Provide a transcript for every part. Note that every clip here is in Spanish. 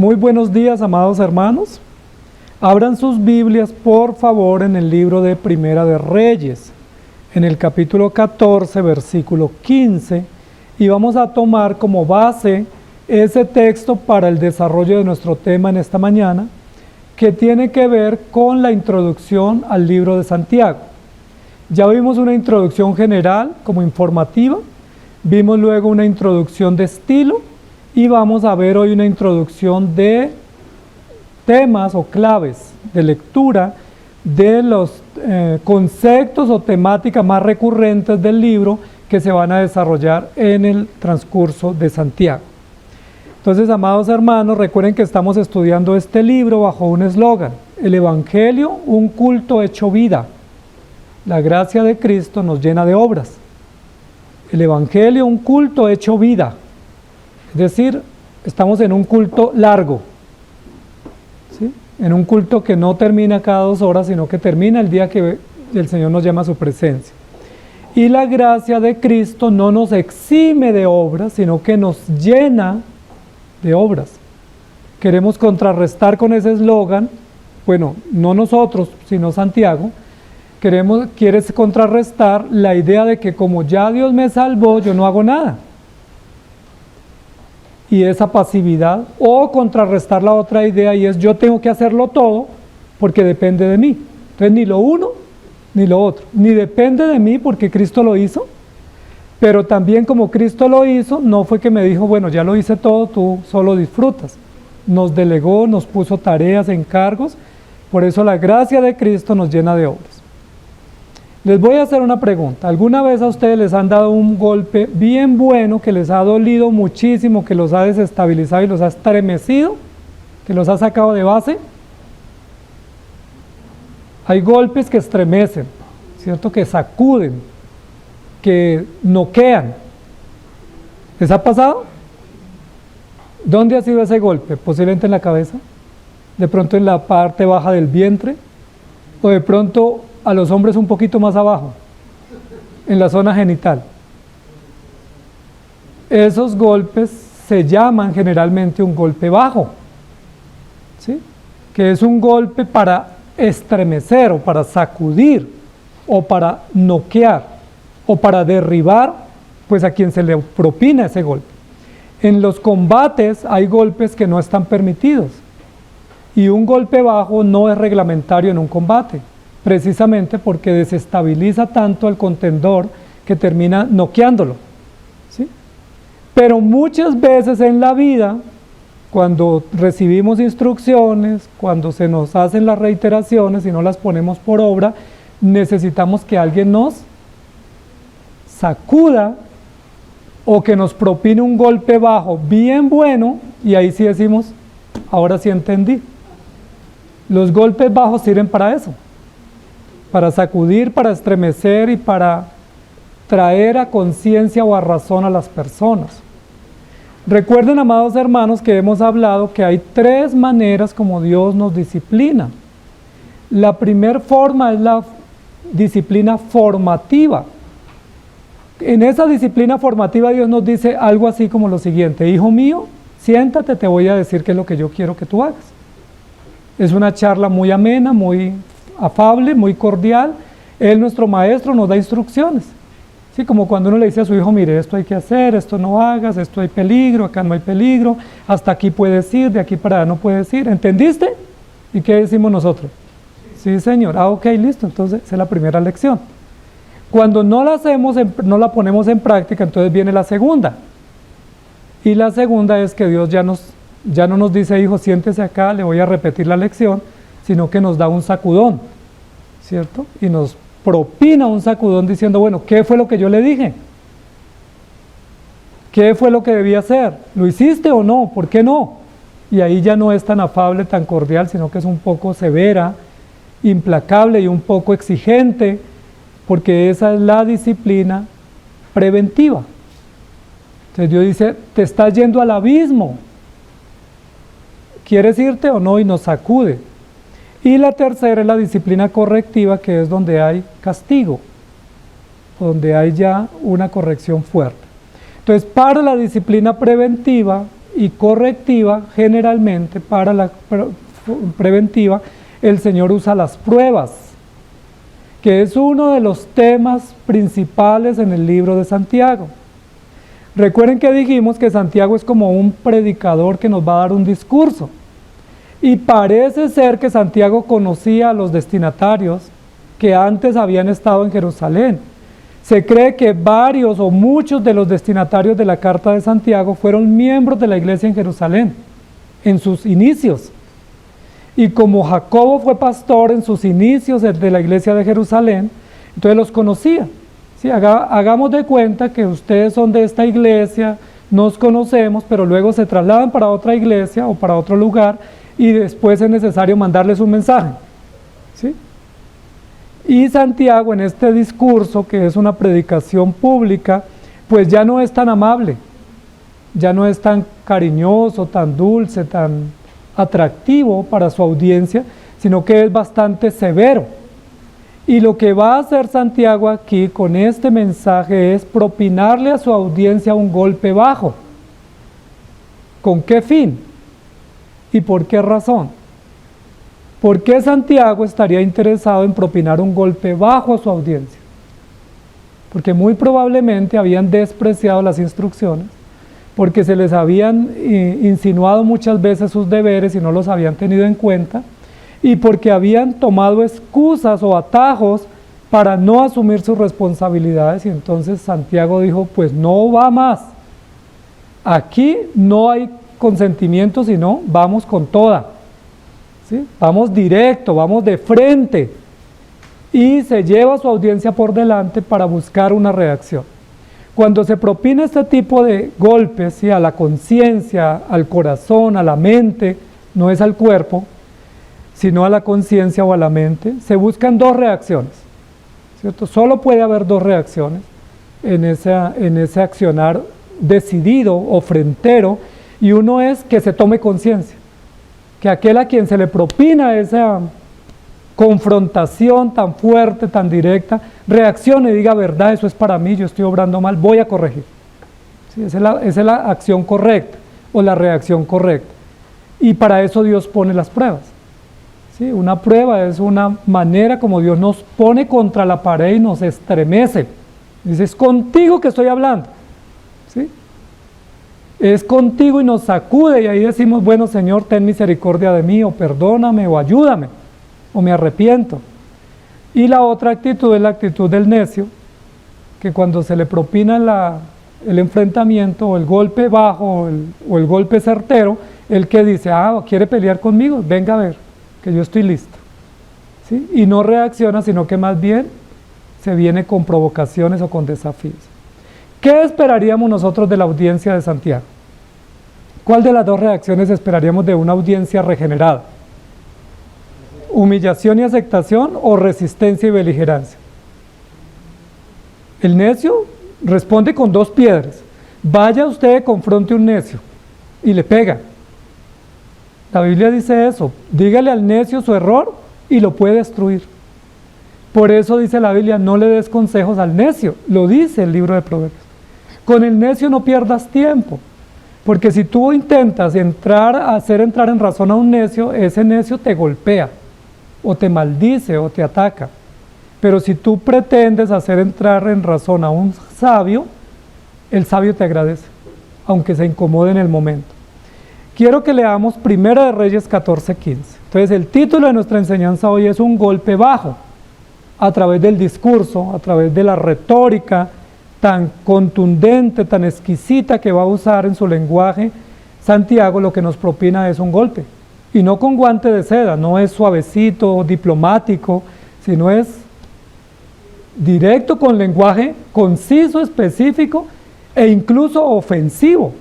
Muy buenos días, amados hermanos. Abran sus Biblias, por favor, en el libro de Primera de Reyes, en el capítulo 14, versículo 15, y vamos a tomar como base ese texto para el desarrollo de nuestro tema en esta mañana, que tiene que ver con la introducción al libro de Santiago. Ya vimos una introducción general, como informativa, vimos luego una introducción de estilo, y vamos a ver hoy una introducción de temas o claves de lectura de los conceptos o temáticas más recurrentes del libro que se van a desarrollar en el transcurso de Santiago. Entonces, amados hermanos, recuerden que estamos estudiando este libro bajo un eslogan: el Evangelio, un culto hecho vida. La gracia de Cristo nos llena de obras. El Evangelio, un culto hecho vida. Es decir, estamos en un culto largo, ¿sí? En un culto que no termina cada 2 horas, sino que termina el día que el Señor nos llama a su presencia. Y la gracia de Cristo no nos exime de obras, sino que nos llena de obras. Queremos contrarrestar con ese eslogan, bueno, no nosotros, sino Santiago, quiere contrarrestar la idea de que como ya Dios me salvó, yo no hago nada. Y esa pasividad, o contrarrestar la otra idea, y es yo tengo que hacerlo todo porque depende de mí. Entonces ni lo uno ni lo otro, ni depende de mí porque Cristo lo hizo, pero también como Cristo lo hizo, no fue que me dijo, bueno, ya lo hice todo, tú solo disfrutas. Nos delegó, nos puso tareas, encargos, por eso la gracia de Cristo nos llena de obras. Les voy a hacer una pregunta. ¿Alguna vez a ustedes les han dado un golpe bien bueno, que les ha dolido muchísimo, que los ha desestabilizado y los ha estremecido, que los ha sacado de base? Hay golpes que estremecen, ¿cierto? Que sacuden, que noquean. ¿Les ha pasado? ¿Dónde ha sido ese golpe? Posiblemente en la cabeza, de pronto en la parte baja del vientre, o de pronto a los hombres un poquito más abajo, en la zona genital. Esos golpes se llaman generalmente un golpe bajo, ¿sí? Que es un golpe para estremecer o para sacudir o para noquear o para derribar pues a quien se le propina ese golpe. En los combates hay golpes que no están permitidos y un golpe bajo no es reglamentario en un combate, precisamente porque desestabiliza tanto al contendor que termina noqueándolo, ¿sí? Pero muchas veces en la vida, cuando recibimos instrucciones, cuando se nos hacen las reiteraciones y no las ponemos por obra, necesitamos que alguien nos sacuda o que nos propine un golpe bajo bien bueno, y ahí sí decimos, ahora sí entendí. Los golpes bajos sirven para eso, para sacudir, para estremecer y para traer a conciencia o a razón a las personas. Recuerden, amados hermanos, que hemos hablado que hay 3 maneras como Dios nos disciplina. La primera forma es la disciplina formativa. En esa disciplina formativa Dios nos dice algo así como lo siguiente: hijo mío, siéntate, te voy a decir qué es lo que yo quiero que tú hagas. Es una charla muy amena, muy afable, muy cordial. Él, nuestro maestro, nos da instrucciones, ¿sí? Como cuando uno le dice a su hijo, mire, esto hay que hacer, esto no hagas, esto hay peligro, acá no hay peligro, hasta aquí puedes ir, de aquí para allá no puedes ir, ¿entendiste? ¿Y qué decimos nosotros? Sí, señor. Ok, listo, entonces esa es la primera lección. Cuando no la hacemos, no la ponemos en práctica, entonces viene la segunda. Y la segunda es que Dios ya no nos dice, hijo, siéntese acá, le voy a repetir la lección, sino que nos da un sacudón, ¿cierto? Y nos propina un sacudón diciendo, bueno, ¿qué fue lo que yo le dije? ¿Qué fue lo que debía hacer? ¿Lo hiciste o no? ¿Por qué no? Y ahí ya no es tan afable, tan cordial, sino que es un poco severa, implacable y un poco exigente, porque esa es la disciplina preventiva. Entonces Dios dice, te estás yendo al abismo, ¿quieres irte o no? Y nos sacude. Y la tercera es la disciplina correctiva, que es donde hay castigo, donde hay ya una corrección fuerte. Entonces, para la disciplina preventiva, y correctiva, generalmente para la preventiva, el Señor usa las pruebas, que es uno de los temas principales en el libro de Santiago. Recuerden que dijimos que Santiago es como un predicador que nos va a dar un discurso. Y parece ser que Santiago conocía a los destinatarios que antes habían estado en Jerusalén. Se cree que varios o muchos de los destinatarios de la carta de Santiago fueron miembros de la iglesia en Jerusalén, en sus inicios. Y como Jacobo fue pastor en sus inicios de la iglesia de Jerusalén, entonces los conocía. Sí, hagamos de cuenta que ustedes son de esta iglesia, nos conocemos, pero luego se trasladan para otra iglesia o para otro lugar y después es necesario mandarles un mensaje. ¿Sí? Y Santiago en este discurso, que es una predicación pública, pues ya no es tan amable, ya no es tan cariñoso, tan dulce, tan atractivo para su audiencia, sino que es bastante severo. Y lo que va a hacer Santiago aquí con este mensaje es propinarle a su audiencia un golpe bajo. ¿Con qué fin? ¿Y por qué razón? ¿Por qué Santiago estaría interesado en propinar un golpe bajo a su audiencia? Porque muy probablemente habían despreciado las instrucciones, porque se les habían insinuado muchas veces sus deberes y no los habían tenido en cuenta, y porque habían tomado excusas o atajos para no asumir sus responsabilidades, y entonces Santiago dijo, pues no va más. Aquí no hay consentimiento, sino vamos con toda. ¿Sí? Vamos directo, vamos de frente. Y se lleva a su audiencia por delante para buscar una reacción. Cuando se propina este tipo de golpes, ¿sí?, a la conciencia, al corazón, a la mente, no es al cuerpo, sino a la conciencia o a la mente, se buscan dos reacciones, ¿cierto? Solo puede haber dos reacciones en ese accionar decidido o frentero, y uno es que se tome conciencia, que aquel a quien se le propina esa confrontación tan fuerte, tan directa, reaccione y diga, verdad, eso es para mí, yo estoy obrando mal, voy a corregir. ¿Sí? Esa es la acción correcta o la reacción correcta. Y para eso Dios pone las pruebas. ¿Sí? Una prueba es una manera como Dios nos pone contra la pared y nos estremece. Dice, es contigo que estoy hablando. ¿Sí? Es contigo y nos sacude y ahí decimos, bueno, Señor, ten misericordia de mí, o perdóname, o ayúdame, o me arrepiento. Y la otra actitud es la actitud del necio, que cuando se le propina el enfrentamiento o el golpe bajo o el golpe certero, el que dice, quiere pelear conmigo, venga a ver, que yo estoy listo. ¿Sí? Y no reacciona, sino que más bien se viene con provocaciones o con desafíos. ¿Qué esperaríamos nosotros de la audiencia de Santiago? ¿Cuál de las dos reacciones esperaríamos de una audiencia regenerada? ¿Humillación y aceptación o resistencia y beligerancia? El necio responde con dos piedras. Vaya usted, confronte un necio y le pega. La Biblia dice eso, dígale al necio su error y lo puede destruir. Por eso dice la Biblia, no le des consejos al necio, lo dice el libro de Proverbios. Con el necio no pierdas tiempo, porque si tú intentas hacer entrar en razón a un necio, ese necio te golpea, o te maldice, o te ataca. Pero si tú pretendes hacer entrar en razón a un sabio, el sabio te agradece, aunque se incomode en el momento. Quiero que leamos 1 Reyes 14:15. Entonces el título de nuestra enseñanza hoy es un golpe bajo, a través del discurso, a través de la retórica tan contundente, tan exquisita que va a usar en su lenguaje. Santiago lo que nos propina es un golpe, y no con guante de seda, no es suavecito, diplomático, sino es directo, con lenguaje conciso, específico e incluso ofensivo.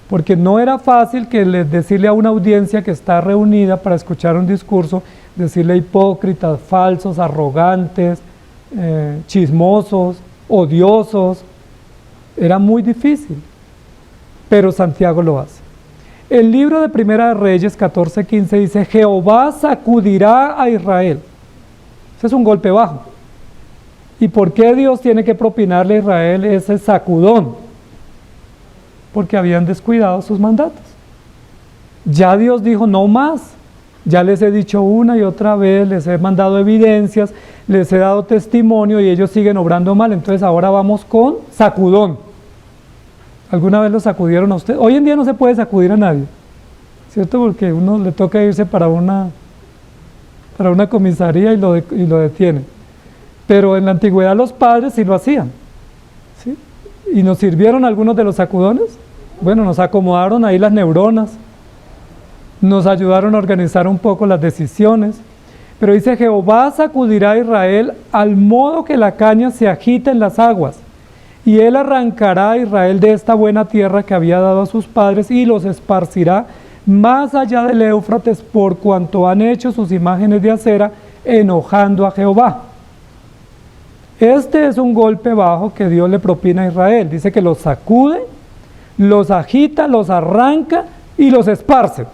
Porque no era fácil decirle a una audiencia que está reunida para escuchar un discurso, decirle hipócritas, falsos, arrogantes, chismosos, odiosos. Era muy difícil, pero Santiago lo hace. El libro de 1 Reyes 14:15 dice, Jehová sacudirá a Israel. Ese es un golpe bajo. ¿Y por qué Dios tiene que propinarle a Israel ese sacudón? porque habían descuidado sus mandatos. Ya Dios dijo, no más. Ya les he dicho una y otra vez, les he mandado evidencias, les he dado testimonio y ellos siguen obrando mal. Entonces ahora vamos con sacudón. ¿Alguna vez lo sacudieron a usted? Hoy en día no se puede sacudir a nadie, ¿cierto? Porque uno le toca irse para una comisaría y lo detienen. Pero en la antigüedad los padres sí lo hacían, ¿sí? Y nos sirvieron algunos de los sacudones. Bueno, nos acomodaron ahí las neuronas, nos ayudaron a organizar un poco las decisiones. Pero dice, Jehová sacudirá a Israel al modo que la caña se agita en las aguas. Y él arrancará a Israel de esta buena tierra que había dado a sus padres y los esparcirá más allá del Éufrates por cuanto han hecho sus imágenes de acera, enojando a Jehová. Este es un golpe bajo que Dios le propina a Israel. Dice que los sacude, los agita, los arranca y los esparce.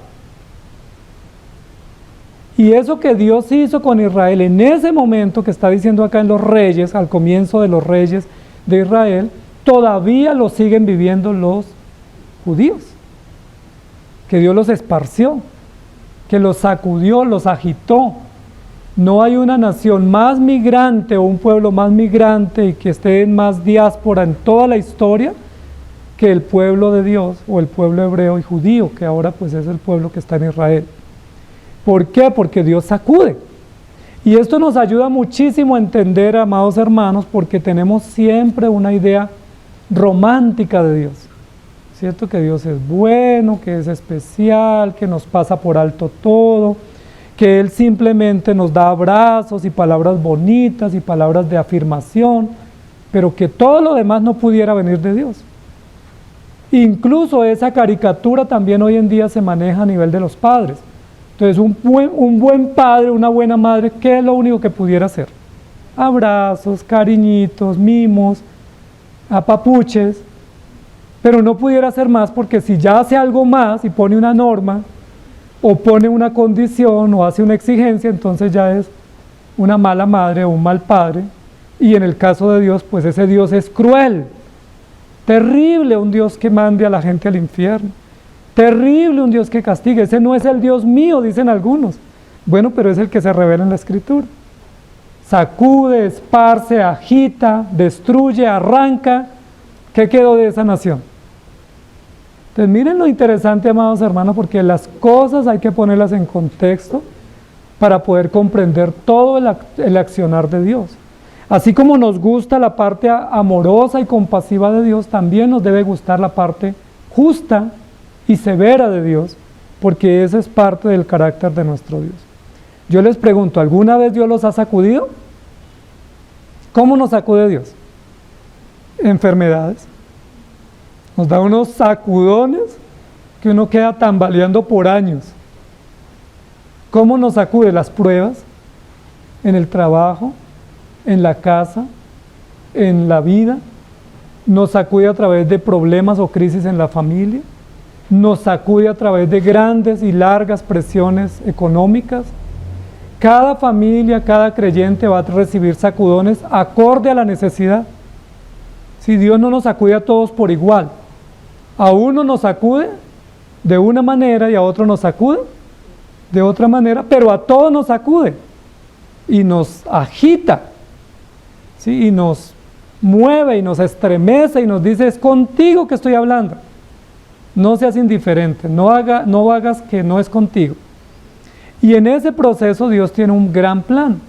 Y eso que Dios hizo con Israel en ese momento que está diciendo acá en los Reyes, al comienzo de los Reyes de Israel, todavía lo siguen viviendo los judíos. Que Dios los esparció, que los sacudió, los agitó. No hay una nación más migrante o un pueblo más migrante y que esté en más diáspora en toda la historia que el pueblo de Dios o el pueblo hebreo y judío, que ahora pues es el pueblo que está en Israel. ¿Por qué? Porque Dios sacude. Y esto nos ayuda muchísimo a entender, amados hermanos, porque tenemos siempre una idea romántica de Dios. ¿Cierto? Que Dios es bueno, que es especial, que nos pasa por alto todo, que Él simplemente nos da abrazos y palabras bonitas y palabras de afirmación, pero que todo lo demás no pudiera venir de Dios. Incluso esa caricatura también hoy en día se maneja a nivel de los padres. Entonces un buen padre, una buena madre, ¿qué es lo único que pudiera hacer? Abrazos, cariñitos, mimos, apapuches, pero no pudiera hacer más porque si ya hace algo más y pone una norma o pone una condición o hace una exigencia, entonces ya es una mala madre o un mal padre. Y en el caso de Dios, pues ese Dios es cruel, terrible, un Dios que mande a la gente al infierno. Terrible un Dios que castigue. Ese no es el Dios mío, dicen algunos. Bueno, pero es el que se revela en la Escritura. Sacude, esparce, agita, destruye, arranca. ¿Qué quedó de esa nación? Entonces miren lo interesante, amados hermanos, porque las cosas hay que ponerlas en contexto para poder comprender todo el accionar de Dios. Así como nos gusta la parte amorosa y compasiva de Dios, también nos debe gustar la parte justa y severa de Dios, porque esa es parte del carácter de nuestro Dios. Yo les pregunto, ¿alguna vez Dios los ha sacudido? ¿Cómo nos sacude Dios? Enfermedades. Nos da unos sacudones que uno queda tambaleando por años. ¿Cómo nos sacude? Las pruebas, en el trabajo, en la casa, en la vida. Nos sacude a través de problemas o crisis en la familia. Nos sacude a través de grandes y largas presiones económicas. Cada familia, cada creyente va a recibir sacudones acorde a la necesidad. Si Dios no nos sacude a todos por igual, a uno nos sacude de una manera y a otro nos sacude de otra manera, pero a todos nos sacude y nos agita, ¿sí? Y nos mueve y nos estremece y nos dice, es contigo que estoy hablando. No seas indiferente, no hagas que no es contigo. Y en ese proceso Dios tiene un gran plan,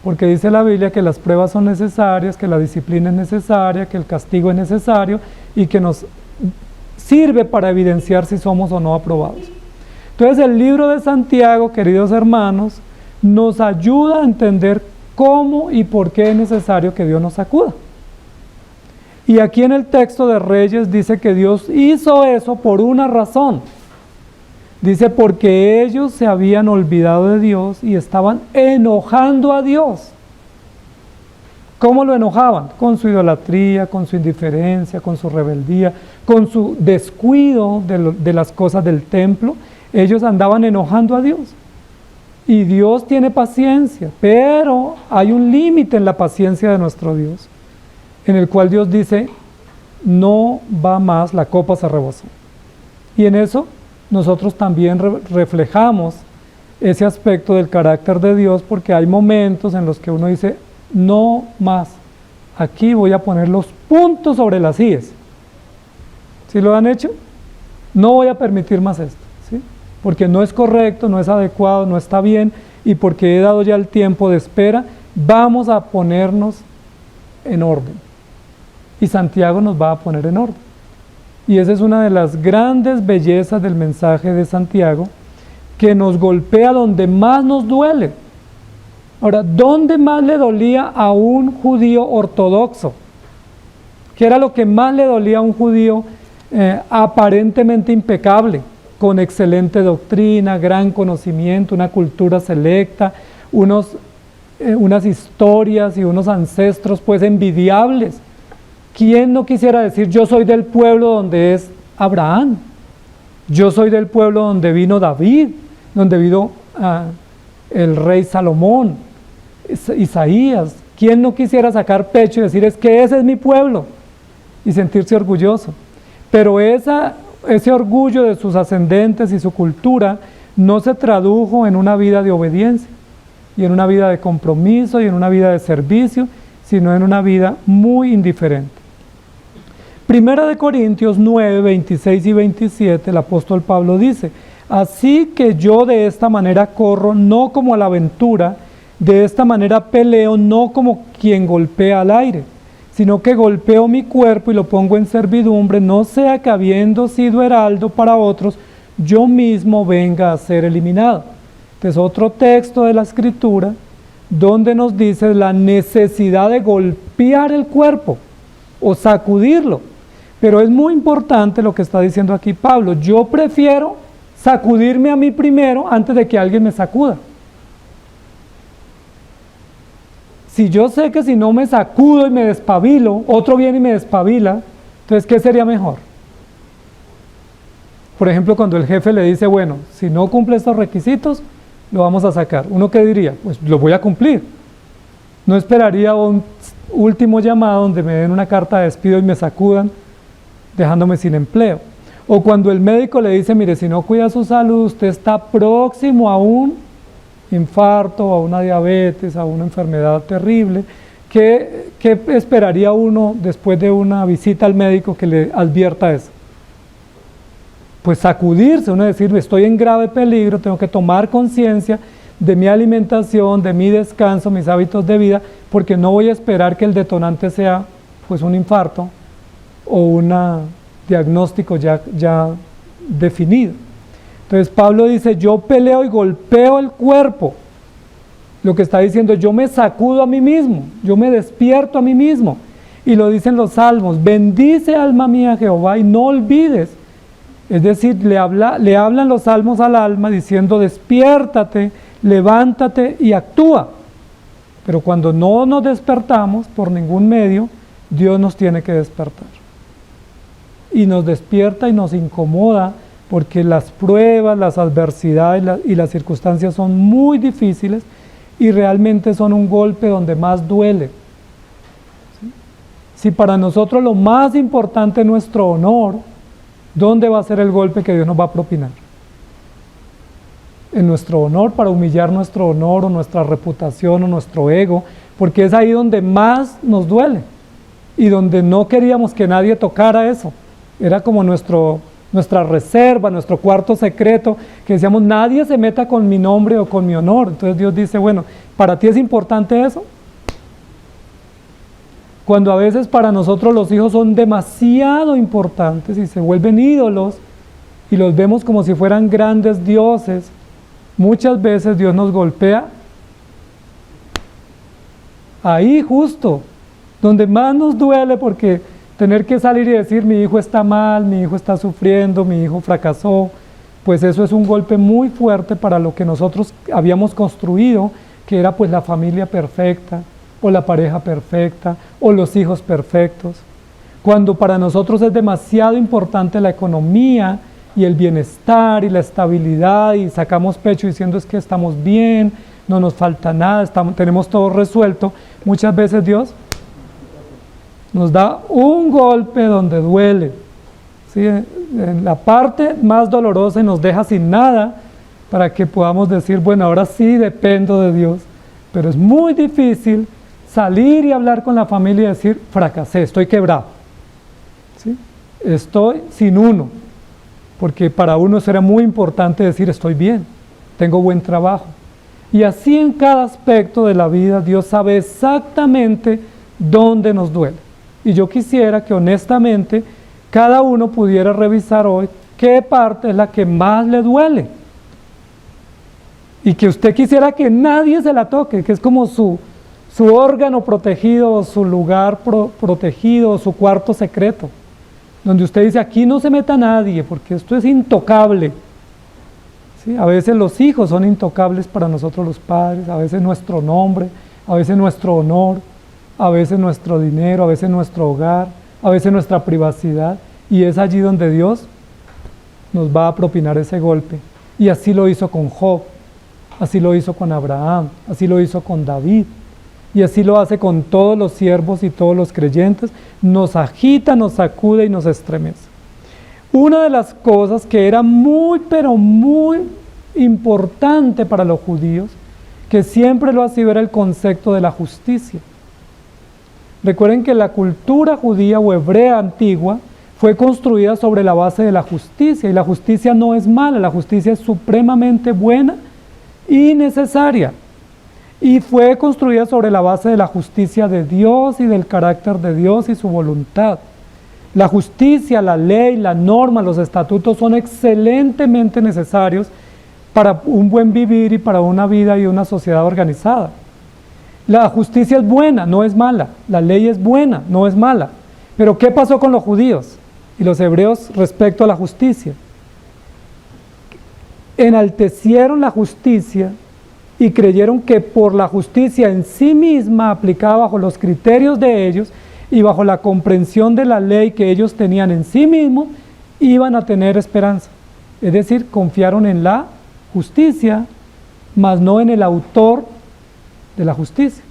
porque dice la Biblia que las pruebas son necesarias, que la disciplina es necesaria, que el castigo es necesario y que nos sirve para evidenciar si somos o no aprobados. Entonces el libro de Santiago, queridos hermanos, nos ayuda a entender cómo y por qué es necesario que Dios nos sacuda. Y aquí en el texto de Reyes dice que Dios hizo eso por una razón. Dice, porque ellos se habían olvidado de Dios y estaban enojando a Dios. ¿Cómo lo enojaban? Con su idolatría, con su indiferencia, con su rebeldía, con su descuido de las cosas del templo. Ellos andaban enojando a Dios. Y Dios tiene paciencia, pero hay un límite en la paciencia de nuestro Dios, en el cual Dios dice, no va más, la copa se rebosó. Y en eso nosotros también reflejamos ese aspecto del carácter de Dios, porque hay momentos en los que uno dice, no más, aquí voy a poner los puntos sobre las íes. ¿Sí lo han hecho? No voy a permitir más esto, ¿sí? Porque no es correcto, no es adecuado, no está bien, y porque he dado ya el tiempo de espera, vamos a ponernos en orden. Y Santiago nos va a poner en orden. Y esa es una de las grandes bellezas del mensaje de Santiago, que nos golpea donde más nos duele. Ahora, ¿dónde más le dolía a un judío ortodoxo? ¿Qué era lo que más le dolía a un judío aparentemente impecable, con excelente doctrina, gran conocimiento, una cultura selecta, unas historias y unos ancestros pues envidiables? ¿Quién no quisiera decir, yo soy del pueblo donde es Abraham? Yo soy del pueblo donde vino David, donde vino el rey Salomón, Isaías. ¿Quién no quisiera sacar pecho y decir, es que ese es mi pueblo? Y sentirse orgulloso. Pero ese orgullo de sus ascendentes y su cultura no se tradujo en una vida de obediencia, y en una vida de compromiso, y en una vida de servicio, sino en una vida muy indiferente. Primera de Corintios 9, 26 y 27, el apóstol Pablo dice, así que yo de esta manera corro, no como a la aventura, de esta manera peleo, no como quien golpea al aire, sino que golpeo mi cuerpo y lo pongo en servidumbre, no sea que habiendo sido heraldo para otros, yo mismo venga a ser eliminado. Este es otro texto de la Escritura, donde nos dice la necesidad de golpear el cuerpo o sacudirlo. Pero es muy importante lo que está diciendo aquí Pablo. Yo prefiero sacudirme a mí primero antes de que alguien me sacuda. Si yo sé que si no me sacudo y me despabilo, otro viene y me despabila, entonces ¿qué sería mejor? Por ejemplo, cuando el jefe le dice, bueno, si no cumple estos requisitos, lo vamos a sacar. ¿Uno qué diría? Pues lo voy a cumplir. No esperaría un último llamado donde me den una carta de despido y me sacudan, dejándome sin empleo. O cuando el médico le dice, mire, si no cuida su salud, usted está próximo a un infarto, a una diabetes, a una enfermedad terrible. ¿Qué esperaría uno después de una visita al médico que le advierta eso? Pues sacudirse, uno decir, estoy en grave peligro, tengo que tomar conciencia de mi alimentación, de mi descanso, mis hábitos de vida, porque no voy a esperar que el detonante sea pues un infarto o un diagnóstico ya definido. Entonces Pablo dice, yo peleo y golpeo el cuerpo. Lo que está diciendo, yo me sacudo a mí mismo, yo me despierto a mí mismo. Y lo dicen los salmos, bendice alma mía Jehová y no olvides. Es decir, le hablan los salmos al alma diciendo, despiértate, levántate y actúa. Pero cuando no nos despertamos por ningún medio, Dios nos tiene que despertar. Y nos despierta y nos incomoda porque las pruebas, las adversidades y las circunstancias son muy difíciles y realmente son un golpe donde más duele. ¿Sí? Si para nosotros lo más importante es nuestro honor, ¿dónde va a ser el golpe que Dios nos va a propinar? En nuestro honor, para humillar nuestro honor o nuestra reputación o nuestro ego, porque es ahí donde más nos duele y donde no queríamos que nadie tocara eso. Era como nuestra reserva, nuestro cuarto secreto, que decíamos, nadie se meta con mi nombre o con mi honor. Entonces Dios dice, bueno, ¿para ti es importante eso? Cuando a veces para nosotros los hijos son demasiado importantes y se vuelven ídolos y los vemos como si fueran grandes dioses, muchas veces Dios nos golpea ahí justo, donde más nos duele, porque tener que salir y decir, mi hijo está mal, mi hijo está sufriendo, mi hijo fracasó, pues eso es un golpe muy fuerte para lo que nosotros habíamos construido, que era pues la familia perfecta, o la pareja perfecta, o los hijos perfectos. Cuando para nosotros es demasiado importante la economía y el bienestar y la estabilidad, y sacamos pecho diciendo es que estamos bien, no nos falta nada, tenemos todo resuelto, muchas veces Dios Nos da un golpe donde duele, ¿sí? En la parte más dolorosa y nos deja sin nada para que podamos decir, bueno, ahora sí dependo de Dios. Pero es muy difícil salir y hablar con la familia y decir, fracasé, estoy quebrado, ¿sí? Estoy sin uno, porque para uno será muy importante decir, estoy bien, tengo buen trabajo. Y así en cada aspecto de la vida, Dios sabe exactamente dónde nos duele. Y yo quisiera que honestamente cada uno pudiera revisar hoy qué parte es la que más le duele. Y que usted quisiera que nadie se la toque, que es como su órgano protegido, su lugar protegido, su cuarto secreto. Donde usted dice, aquí no se meta nadie, porque esto es intocable. ¿Sí? A veces los hijos son intocables para nosotros los padres, a veces nuestro nombre, a veces nuestro honor, a veces nuestro dinero, a veces nuestro hogar, a veces nuestra privacidad. Y es allí donde Dios nos va a propinar ese golpe. Y así lo hizo con Job, así lo hizo con Abraham, así lo hizo con David. Y así lo hace con todos los siervos y todos los creyentes. Nos agita, nos sacude y nos estremece. Una de las cosas que era muy, pero muy importante para los judíos, que siempre lo ha sido, era el concepto de la justicia. Recuerden que la cultura judía o hebrea antigua fue construida sobre la base de la justicia, y la justicia no es mala, la justicia es supremamente buena y necesaria. Y fue construida sobre la base de la justicia de Dios y del carácter de Dios y su voluntad. La justicia, la ley, la norma, los estatutos son excelentemente necesarios para un buen vivir y para una vida y una sociedad organizada. La justicia es buena, no es mala. La ley es buena, no es mala. Pero ¿qué pasó con los judíos y los hebreos respecto a la justicia? Enaltecieron la justicia y creyeron que por la justicia en sí misma, aplicada bajo los criterios de ellos y bajo la comprensión de la ley que ellos tenían en sí mismos, iban a tener esperanza. Es decir, confiaron en la justicia, mas no en el autor de la justicia.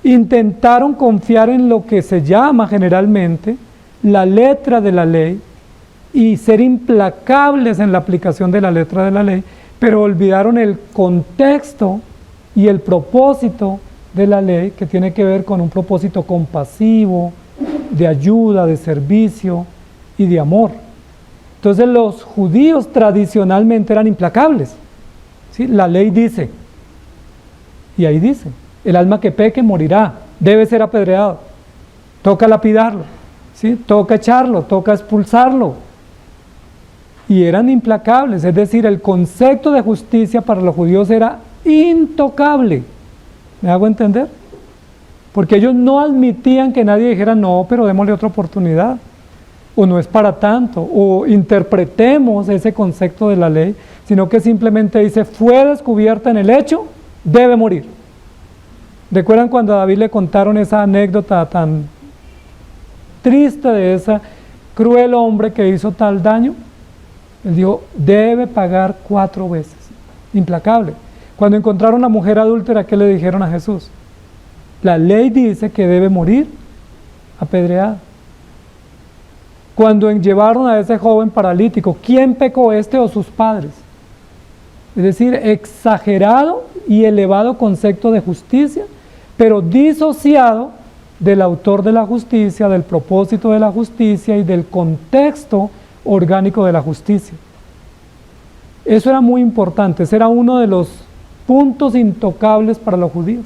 Intentaron confiar en lo que se llama generalmente la letra de la ley y ser implacables en la aplicación de la letra de la ley, pero olvidaron el contexto y el propósito de la ley, que tiene que ver con un propósito compasivo, de ayuda, de servicio y de amor. Entonces los judíos tradicionalmente eran implacables, ¿sí? La ley dice, y ahí dice, el alma que peque morirá, debe ser apedreado, toca lapidarlo, ¿sí? Toca echarlo, toca expulsarlo. Y eran implacables, es decir, el concepto de justicia para los judíos era intocable. ¿Me hago entender? Porque ellos no admitían que nadie dijera, no, pero démosle otra oportunidad, o no es para tanto, o interpretemos ese concepto de la ley, sino que simplemente dice, fue descubierta en el hecho, debe morir. ¿Recuerdan cuando a David le contaron esa anécdota tan triste de ese cruel hombre que hizo tal daño? Él dijo, debe pagar 4 veces, implacable. Cuando encontraron a la mujer adúltera, ¿qué le dijeron a Jesús? La ley dice que debe morir apedreada. Cuando llevaron a ese joven paralítico, ¿quién pecó, este o sus padres? Es decir, exagerado y elevado concepto de justicia, pero disociado del autor de la justicia, del propósito de la justicia y del contexto orgánico de la justicia. Eso era muy importante, ese era uno de los puntos intocables para los judíos.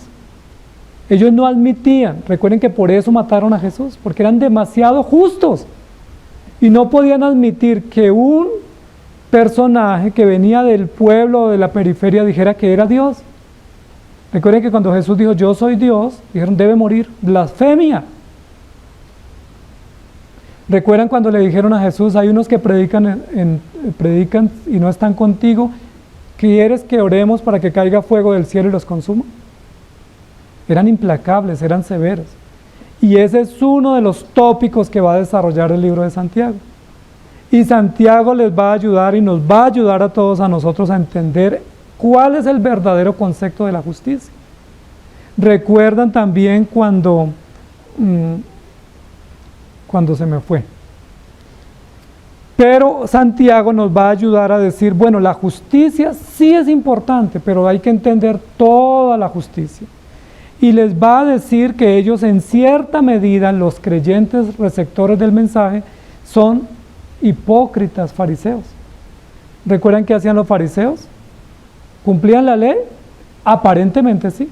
Ellos no admitían, recuerden que por eso mataron a Jesús, porque eran demasiado justos y no podían admitir que un personaje que venía del pueblo o de la periferia dijera que era Dios. Recuerden que cuando Jesús dijo, yo soy Dios, dijeron, debe morir, blasfemia. ¿Recuerdan cuando le dijeron a Jesús, hay unos que predican y no están contigo, ¿quieres que oremos para que caiga fuego del cielo y los consuma? Eran implacables, eran severos. Y ese es uno de los tópicos que va a desarrollar el libro de Santiago. Y Santiago les va a ayudar y nos va a ayudar a todos a nosotros a entender cuál es el verdadero concepto de la justicia. Recuerdan también cuando cuando se me fue. Pero Santiago nos va a ayudar a decir, bueno, la justicia sí es importante, pero hay que entender toda la justicia. Y les va a decir que ellos en cierta medida, los creyentes receptores del mensaje, son hipócritas fariseos. ¿Recuerdan qué hacían los fariseos? ¿Cumplían la ley? Aparentemente sí.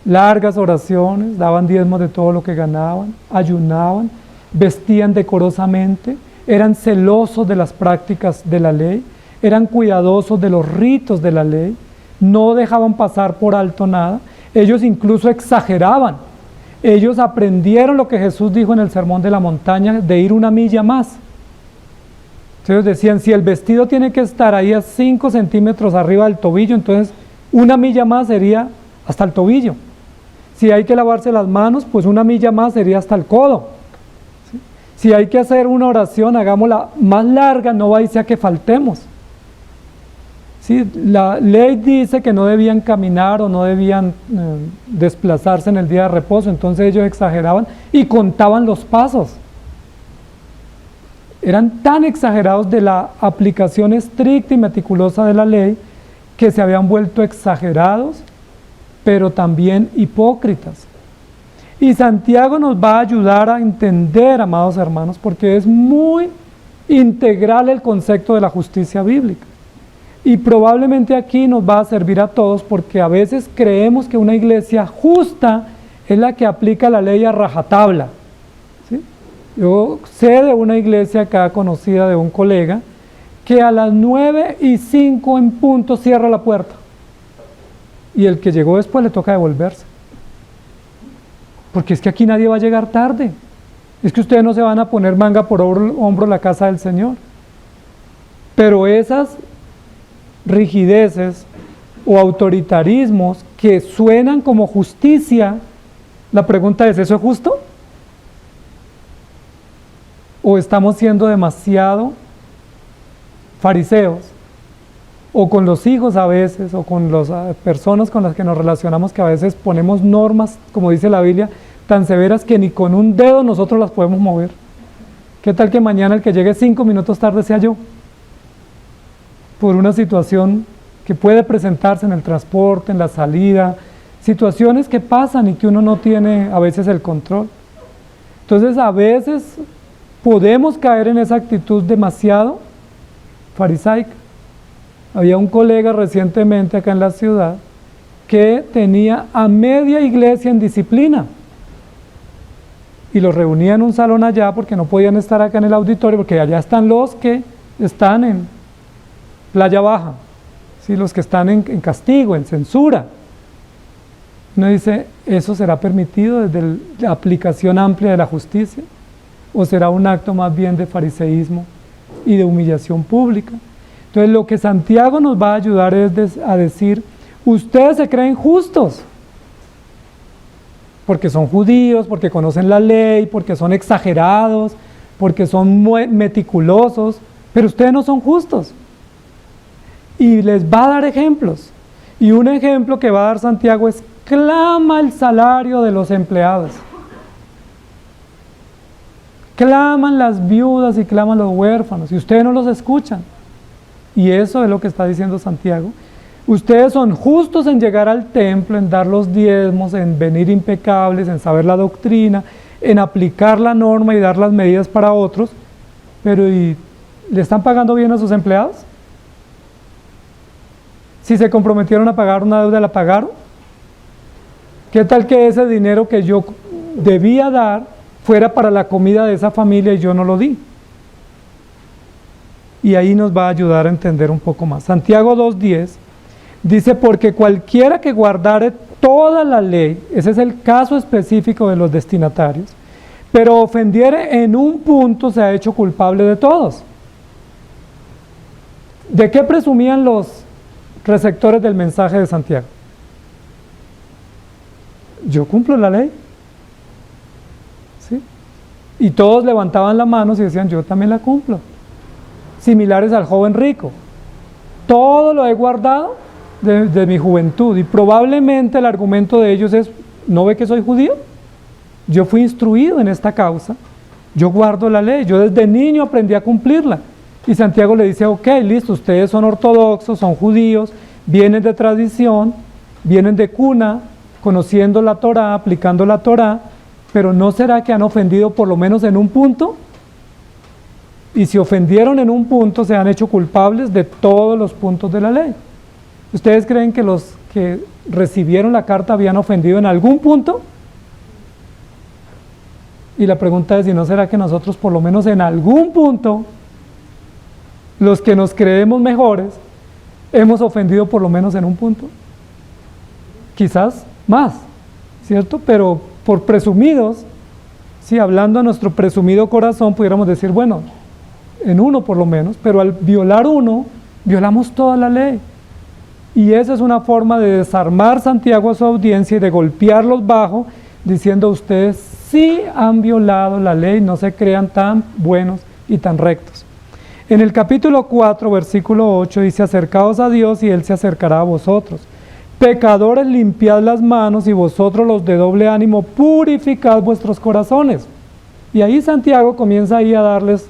Largas oraciones, daban diezmos de todo lo que ganaban, ayunaban, vestían decorosamente, eran celosos de las prácticas de la ley, eran cuidadosos de los ritos de la ley, no dejaban pasar por alto nada, ellos incluso exageraban. Ellos aprendieron lo que Jesús dijo en el Sermón de la Montaña, de ir una milla más. Entonces decían, si el vestido tiene que estar ahí a 5 centímetros arriba del tobillo, entonces una milla más sería hasta el tobillo. Si hay que lavarse las manos, pues una milla más sería hasta el codo. ¿Sí? Si hay que hacer una oración, hagámosla más larga, no vaya a ser que faltemos. ¿Sí? La ley dice que no debían caminar o no debían desplazarse en el día de reposo, entonces ellos exageraban y contaban los pasos. Eran tan exagerados de la aplicación estricta y meticulosa de la ley que se habían vuelto exagerados, pero también hipócritas. Y Santiago nos va a ayudar a entender, amados hermanos, porque es muy integral el concepto de la justicia bíblica. Y probablemente aquí nos va a servir a todos porque a veces creemos que una iglesia justa es la que aplica la ley a rajatabla. ¿Sí? Yo sé de una iglesia acá conocida de un colega que a las 9:05 en punto cierra la puerta. Y el que llegó después le toca devolverse. Porque es que aquí nadie va a llegar tarde. Es que ustedes no se van a poner manga por hombro la casa del Señor. Pero esas rigideces o autoritarismos que suenan como justicia, la pregunta es, ¿eso es justo? ¿O estamos siendo demasiado fariseos? O con los hijos a veces, o con las personas con las que nos relacionamos, que a veces ponemos normas, como dice la Biblia, tan severas que ni con un dedo nosotros las podemos mover. ¿Qué tal que mañana el que llegue 5 minutos tarde sea yo? Por una situación que puede presentarse en el transporte, en la salida, situaciones que pasan y que uno no tiene a veces el control. Entonces a veces podemos caer en esa actitud demasiado farisaica. Había un colega recientemente acá en la ciudad que tenía a media iglesia en disciplina y los reunía en un salón allá porque no podían estar acá en el auditorio porque allá están los que están en Playa Baja, ¿sí? Los que están en castigo, en censura. Uno dice, ¿eso será permitido desde la aplicación amplia de la justicia? ¿O será un acto más bien de fariseísmo y de humillación pública? Entonces lo que Santiago nos va a ayudar es a decir, ustedes se creen justos, porque son judíos, porque conocen la ley, porque son exagerados, porque son meticulosos, pero ustedes no son justos. Y les va a dar ejemplos. Y un ejemplo que va a dar Santiago es, clama el salario de los empleados. Claman las viudas y claman los huérfanos, y ustedes no los escuchan. Y eso es lo que está diciendo Santiago. Ustedes son justos en llegar al templo, en dar los diezmos, en venir impecables, en saber la doctrina, en aplicar la norma y dar las medidas para otros, pero ¿y le están pagando bien a sus empleados? Si se comprometieron a pagar una deuda, ¿la pagaron? ¿Qué tal que ese dinero que yo debía dar fuera para la comida de esa familia y yo no lo di? Y ahí nos va a ayudar a entender un poco más. Santiago 2:10 dice, porque cualquiera que guardare toda la ley, ese es el caso específico de los destinatarios, pero ofendiere en un punto, se ha hecho culpable de todos. ¿De qué presumían los receptores del mensaje de Santiago? Yo cumplo la ley. ¿Sí? Y todos levantaban la mano y decían, yo también la cumplo. Similares al joven rico. Todo lo he guardado de mi juventud. Y probablemente el argumento de ellos es, ¿no ve que soy judío? Yo fui instruido en esta causa. Yo guardo la ley, yo desde niño aprendí a cumplirla. Y Santiago le dice, ok, listo, ustedes son ortodoxos, son judíos, vienen de tradición, vienen de cuna, conociendo la Torá, aplicando la Torá, pero ¿no será que han ofendido por lo menos en un punto? Y si ofendieron en un punto, se han hecho culpables de todos los puntos de la ley. ¿Ustedes creen que los que recibieron la carta habían ofendido en algún punto? Y la pregunta es, ¿y no será que nosotros por lo menos en algún punto, los que nos creemos mejores, hemos ofendido por lo menos en un punto? Quizás más, ¿cierto? Pero por presumidos, si hablando a nuestro presumido corazón, pudiéramos decir, bueno, en uno por lo menos, pero al violar uno, violamos toda la ley. Y esa es una forma de desarmar Santiago a su audiencia y de golpearlos bajo, diciendo ustedes sí han violado la ley, no se crean tan buenos y tan rectos. En el capítulo 4, versículo 8 dice, acercaos a Dios y Él se acercará a vosotros. Pecadores, limpiad las manos y vosotros los de doble ánimo, purificad vuestros corazones. Y ahí Santiago comienza ahí a darles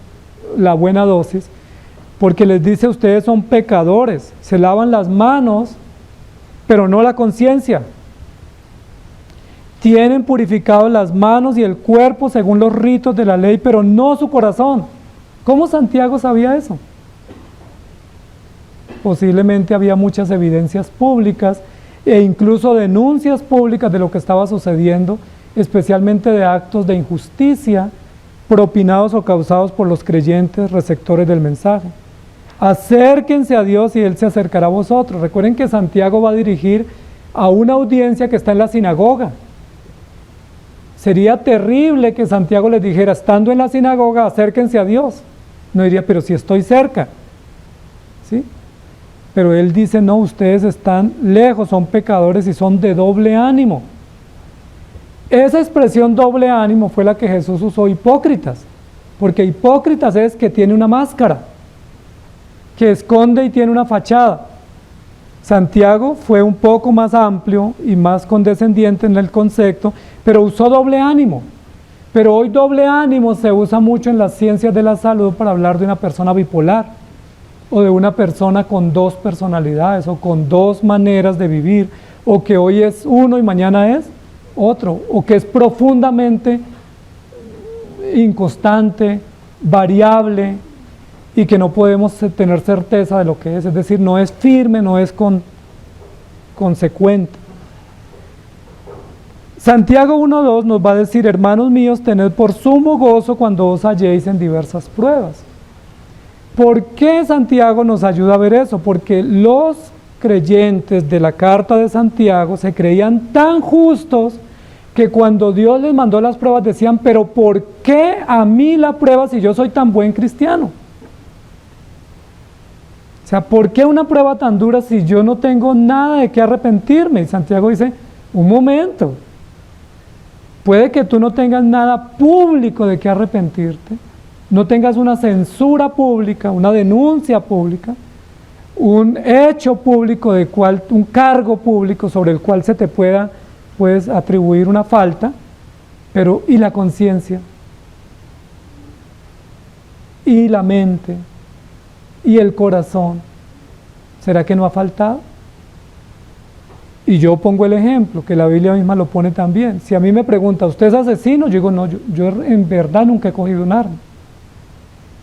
la buena dosis, porque les dice, ustedes son pecadores, se lavan las manos, pero no la conciencia. Tienen purificado las manos y el cuerpo según los ritos de la ley, pero no su corazón. ¿Cómo Santiago sabía eso? Posiblemente había muchas evidencias públicas e incluso denuncias públicas de lo que estaba sucediendo, especialmente de actos de injusticia propinados o causados por los creyentes receptores del mensaje. Acérquense a Dios y Él se acercará a vosotros. Recuerden que Santiago va a dirigir a una audiencia que está en la sinagoga. Sería terrible que Santiago les dijera, estando en la sinagoga, acérquense a Dios. No diría, pero si estoy cerca. ¿Sí? Pero él dice, no, ustedes están lejos, son pecadores y son de doble ánimo. Esa expresión doble ánimo fue la que Jesús usó, hipócritas. Porque hipócritas es que tiene una máscara, que esconde y tiene una fachada. Santiago fue un poco más amplio y más condescendiente en el concepto, pero usó doble ánimo. Pero hoy doble ánimo se usa mucho en las ciencias de la salud para hablar de una persona bipolar, o de una persona con dos personalidades, o con dos maneras de vivir, o que hoy es uno y mañana es otro, o que es profundamente inconstante, variable, y que no podemos tener certeza de lo que es decir, no es firme, no es consecuente. Santiago 1.2 nos va a decir, hermanos míos, tened por sumo gozo cuando os halléis en diversas pruebas. ¿Por qué Santiago nos ayuda a ver eso? Porque los creyentes de la carta de Santiago se creían tan justos que cuando Dios les mandó las pruebas decían, pero ¿por qué a mí la prueba si yo soy tan buen cristiano? O sea, ¿por qué una prueba tan dura si yo no tengo nada de qué arrepentirme? Y Santiago dice, un momento, puede que tú no tengas nada público de qué arrepentirte, no tengas una censura pública, una denuncia pública, un hecho público de cual, un cargo público sobre el cual se te puedes atribuir una falta, pero ¿y la conciencia? ¿Y la mente? ¿Y el corazón? ¿Será que no ha faltado? Y yo pongo el ejemplo, que la Biblia misma lo pone también. Si a mí me pregunta, ¿usted es asesino? Yo digo, no, yo en verdad nunca he cogido un arma.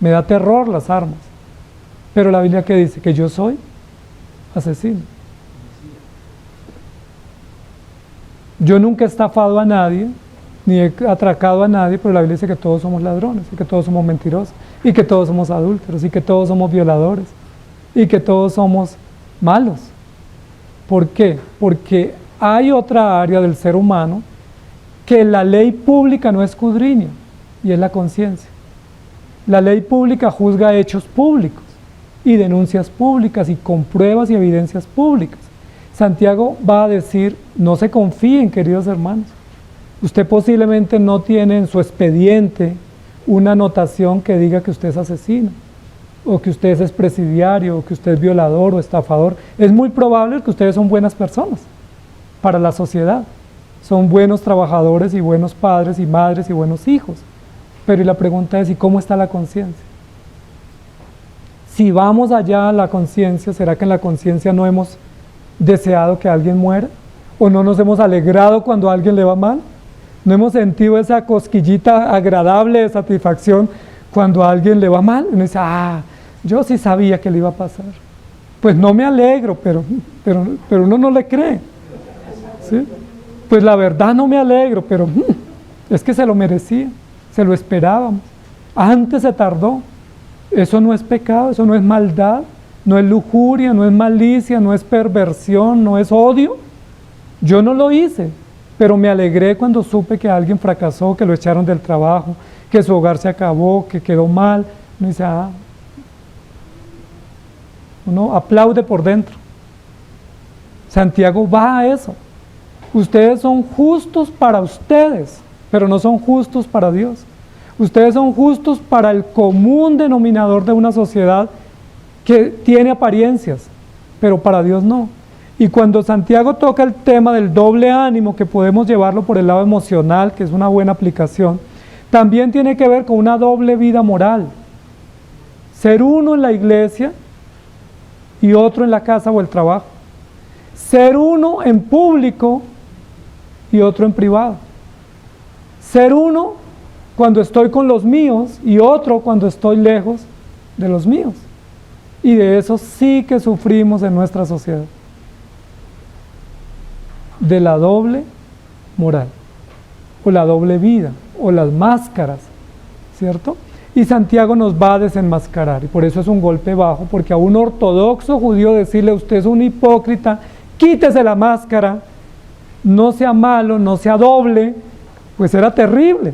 Me da terror las armas. Pero la Biblia, ¿qué dice? Que yo soy asesino. Yo nunca he estafado a nadie, ni he atracado a nadie, pero la Biblia dice que todos somos ladrones, y que todos somos mentirosos, y que todos somos adúlteros, y que todos somos violadores, y que todos somos malos. ¿Por qué? Porque hay otra área del ser humano que la ley pública no escudriña, y es la conciencia. La ley pública juzga hechos públicos, y denuncias públicas, y con pruebas y evidencias públicas. Santiago va a decir, no se confíen, queridos hermanos. Usted posiblemente no tiene en su expediente una anotación que diga que usted es asesino, o que usted es presidiario, o que usted es violador o estafador. Es muy probable que ustedes son buenas personas para la sociedad. Son buenos trabajadores y buenos padres y madres y buenos hijos. Pero y la pregunta es, ¿y cómo está la conciencia? Si vamos allá a la conciencia, ¿será que en la conciencia no hemos deseado que alguien muera? ¿O no nos hemos alegrado cuando a alguien le va mal? ¿No hemos sentido esa cosquillita agradable de satisfacción cuando a alguien le va mal? Uno dice, yo sí sabía que le iba a pasar. Pues no me alegro, pero uno no le cree. ¿Sí? Pues la verdad no me alegro, pero es que se lo merecía, se lo esperábamos. Antes se tardó. Eso no es pecado, eso no es maldad, no es lujuria, no es malicia, no es perversión, no es odio. Yo no lo hice, pero me alegré cuando supe que alguien fracasó, que lo echaron del trabajo, que su hogar se acabó, que quedó mal. Uno dice, uno aplaude por dentro. Santiago va a eso. Ustedes son justos para ustedes, pero no son justos para Dios. Ustedes son justos para el común denominador de una sociedad que tiene apariencias, pero para Dios no. Y cuando Santiago toca el tema del doble ánimo, que podemos llevarlo por el lado emocional, que es una buena aplicación, también tiene que ver con una doble vida moral. Ser uno en la iglesia y otro en la casa o el trabajo. Ser uno en público y otro en privado. Ser uno cuando estoy con los míos y otro cuando estoy lejos de los míos. Y de eso sí que sufrimos en nuestra sociedad. De la doble moral, o la doble vida, o las máscaras, ¿cierto? Y Santiago nos va a desenmascarar, y por eso es un golpe bajo, porque a un ortodoxo judío decirle, usted es un hipócrita, quítese la máscara, no sea malo, no sea doble, pues era terrible.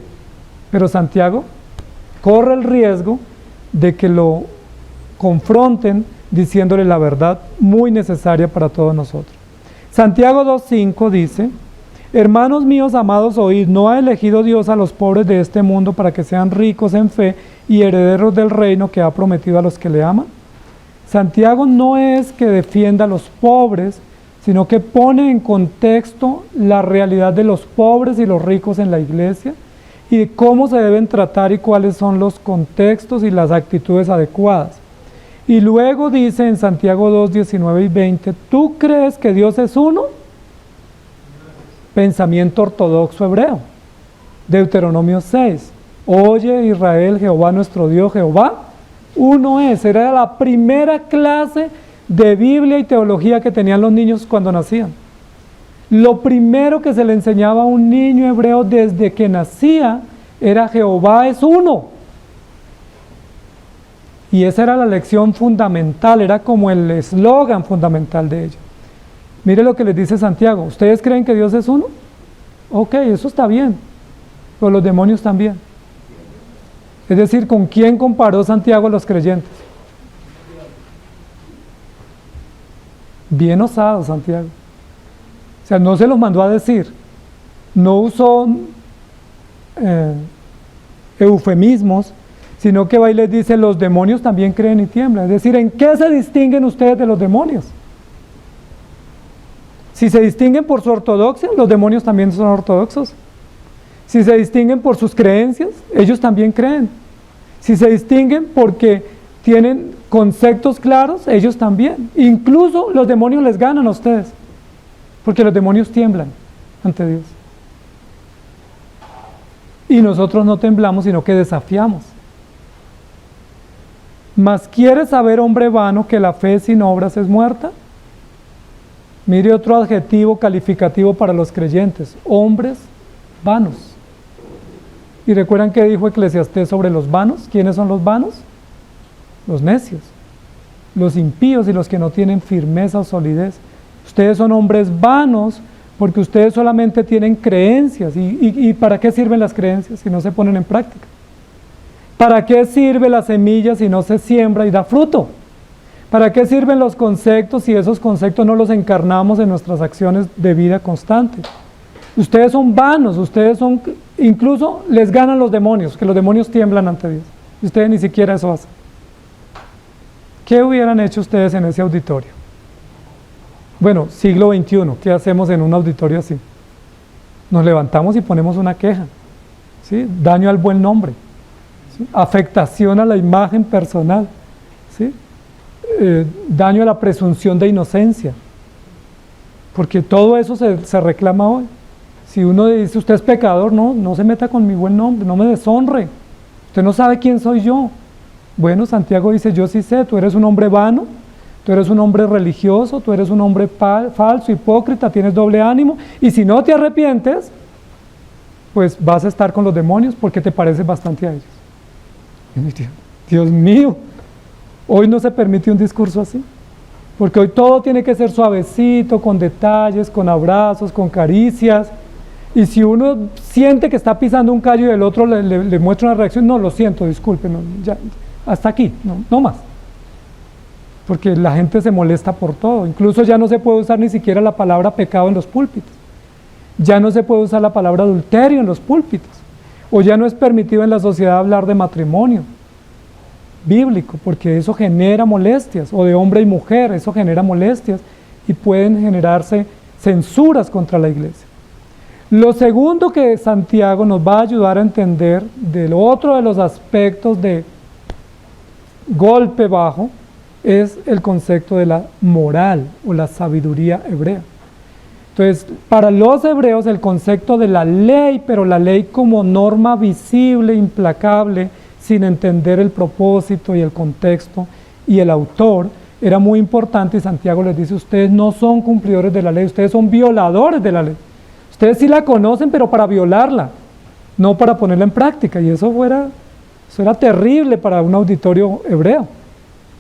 Pero Santiago corre el riesgo de que lo confronten diciéndole la verdad muy necesaria para todos nosotros. Santiago 2:5 dice, hermanos míos amados, oíd, ¿no ha elegido Dios a los pobres de este mundo para que sean ricos en fe y herederos del reino que ha prometido a los que le aman? Santiago no es que defienda a los pobres, sino que pone en contexto la realidad de los pobres y los ricos en la iglesia, y de cómo se deben tratar y cuáles son los contextos y las actitudes adecuadas. Y luego dice en Santiago 2, 19 y 20, ¿tú crees que Dios es uno? Pensamiento ortodoxo hebreo. Deuteronomio 6, oye Israel, Jehová nuestro Dios, Jehová uno es. Era la primera clase de Biblia y teología que tenían los niños cuando nacían. Lo primero que se le enseñaba a un niño hebreo desde que nacía era Jehová es uno. Y esa era la lección fundamental, era como el eslogan fundamental de ello. Mire lo que les dice Santiago, ¿ustedes creen que Dios es uno? Ok, eso está bien, pero los demonios también. Es decir, ¿con quién comparó Santiago a los creyentes? Bien osado Santiago. O sea, no se los mandó a decir, no usó eufemismos, sino que va y les dice, los demonios también creen y tiemblan. Es decir, ¿en qué se distinguen ustedes de los demonios? Si se distinguen por su ortodoxia, los demonios también son ortodoxos. Si se distinguen por sus creencias, ellos también creen. Si se distinguen porque tienen conceptos claros, ellos también. Incluso los demonios les ganan a ustedes, porque los demonios tiemblan ante Dios. Y nosotros no temblamos, sino que desafiamos. ¿Mas quieres saber, hombre vano, que la fe sin obras es muerta? Mire otro adjetivo calificativo para los creyentes, hombres vanos. ¿Y recuerdan qué dijo Eclesiastés sobre los vanos? ¿Quiénes son los vanos? Los necios, los impíos y los que no tienen firmeza o solidez. Ustedes son hombres vanos porque ustedes solamente tienen creencias. ¿Y para qué sirven las creencias si no se ponen en práctica? ¿Para qué sirve la semilla si no se siembra y da fruto? ¿Para qué sirven los conceptos si esos conceptos no los encarnamos en nuestras acciones de vida constante? Ustedes son vanos, ustedes son, incluso les ganan los demonios, que los demonios tiemblan ante Dios. Y ustedes ni siquiera eso hacen. ¿Qué hubieran hecho ustedes en ese auditorio? Bueno, siglo XXI, ¿qué hacemos en un auditorio así? Nos levantamos y ponemos una queja, ¿sí? Daño al buen nombre. ¿sí? Afectación a la imagen personal, ¿sí? Daño a la presunción de inocencia, porque todo eso se reclama hoy. Si uno dice, usted es pecador, no se meta con mi buen nombre, no me deshonre, usted no sabe quién soy yo. Bueno, Santiago dice, yo sí sé, tú eres un hombre vano, tú eres un hombre religioso, tú eres un hombre falso, hipócrita, tienes doble ánimo, y si no te arrepientes, pues vas a estar con los demonios porque te pareces bastante a ellos. Dios mío, hoy no se permite un discurso así, porque hoy todo tiene que ser suavecito, con detalles, con abrazos, con caricias, y si uno siente que está pisando un callo y el otro le muestra una reacción, no, lo siento, disculpe, no, ya, hasta aquí, no más. Porque la gente se molesta por todo, incluso ya no se puede usar ni siquiera la palabra pecado en los púlpitos, ya no se puede usar la palabra adulterio en los púlpitos, o ya no es permitido en la sociedad hablar de matrimonio bíblico, porque eso genera molestias, o de hombre y mujer, eso genera molestias, y pueden generarse censuras contra la iglesia. Lo segundo que Santiago nos va a ayudar a entender del otro de los aspectos de golpe bajo, es el concepto de la moral o la sabiduría hebrea. Entonces, para los hebreos el concepto de la ley, pero la ley como norma visible, implacable, sin entender el propósito y el contexto y el autor, era muy importante, y Santiago les dice, ustedes no son cumplidores de la ley, ustedes son violadores de la ley. Ustedes sí la conocen, pero para violarla, no para ponerla en práctica, y eso era terrible para un auditorio hebreo.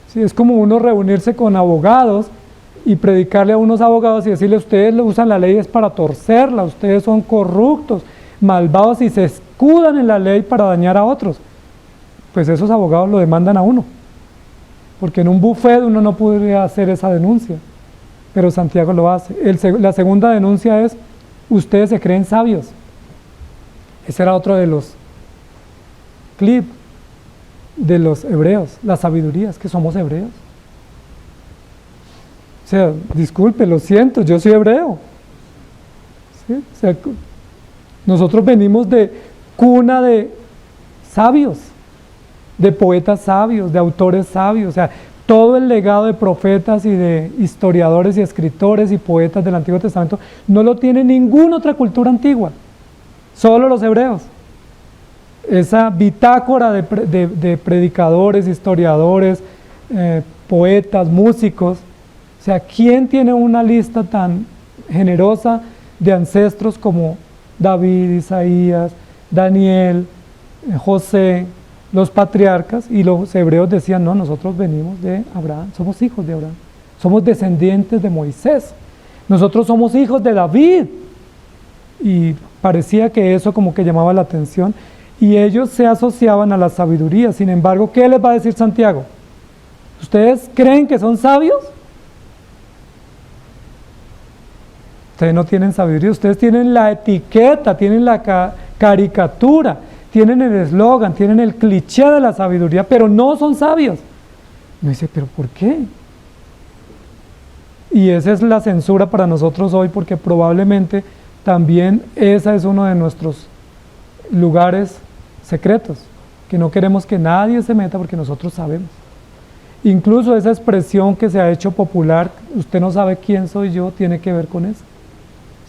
Sí, es como uno reunirse con abogados y predicarle a unos abogados y decirle, ustedes usan la ley es para torcerla, ustedes son corruptos, malvados y se escudan en la ley para dañar a otros. Pues esos abogados lo demandan a uno, porque en un buffet uno no podría hacer esa denuncia, pero Santiago lo hace. La segunda denuncia es, ustedes se creen sabios. Ese era otro de los clips de los hebreos, la sabiduría, es que somos hebreos. O sea, disculpe, lo siento, yo soy hebreo. ¿Sí? O sea, nosotros venimos de cuna de sabios, de poetas sabios, de autores sabios, o sea, todo el legado de profetas y de historiadores y escritores y poetas del Antiguo Testamento no lo tiene ninguna otra cultura antigua, solo los hebreos. Esa bitácora de predicadores, historiadores, poetas, músicos, o sea, ¿quién tiene una lista tan generosa de ancestros como David, Isaías, Daniel, José, los patriarcas? Y los hebreos decían, no, nosotros venimos de Abraham, somos hijos de Abraham, somos descendientes de Moisés, nosotros somos hijos de David. Y parecía que eso como que llamaba la atención, y ellos se asociaban a la sabiduría. Sin embargo, ¿qué les va a decir Santiago? ¿Ustedes creen que son sabios? Ustedes no tienen sabiduría, ustedes tienen la etiqueta, tienen la caricatura, tienen el eslogan, tienen el cliché de la sabiduría, pero no son sabios. Me dice, ¿pero por qué? Y esa es la censura para nosotros hoy, porque probablemente también esa es uno de nuestros lugares secretos, que no queremos que nadie se meta porque nosotros sabemos. Incluso esa expresión que se ha hecho popular, usted no sabe quién soy yo, tiene que ver con eso.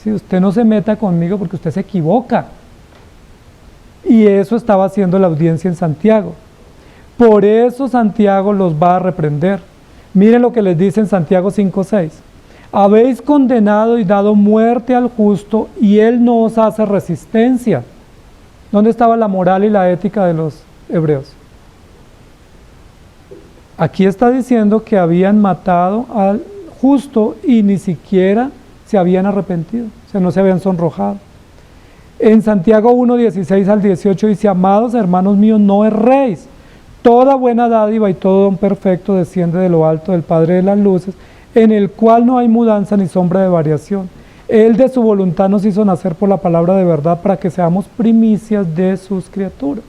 ¿Sí? Usted no se meta conmigo porque usted se equivoca. Y eso estaba haciendo la audiencia en Santiago. Por eso Santiago los va a reprender. Miren lo que les dice en Santiago 5:6. Habéis condenado y dado muerte al justo y él no os hace resistencia. ¿Dónde estaba la moral y la ética de los hebreos? Aquí está diciendo que habían matado al justo y ni siquiera se habían arrepentido, o sea, no se habían sonrojado. En Santiago 1:16 al 18 dice, amados hermanos míos, no erréis. Toda buena dádiva y todo don perfecto desciende de lo alto del Padre de las luces, en el cual no hay mudanza ni sombra de variación. Él de su voluntad nos hizo nacer por la palabra de verdad para que seamos primicias de sus criaturas.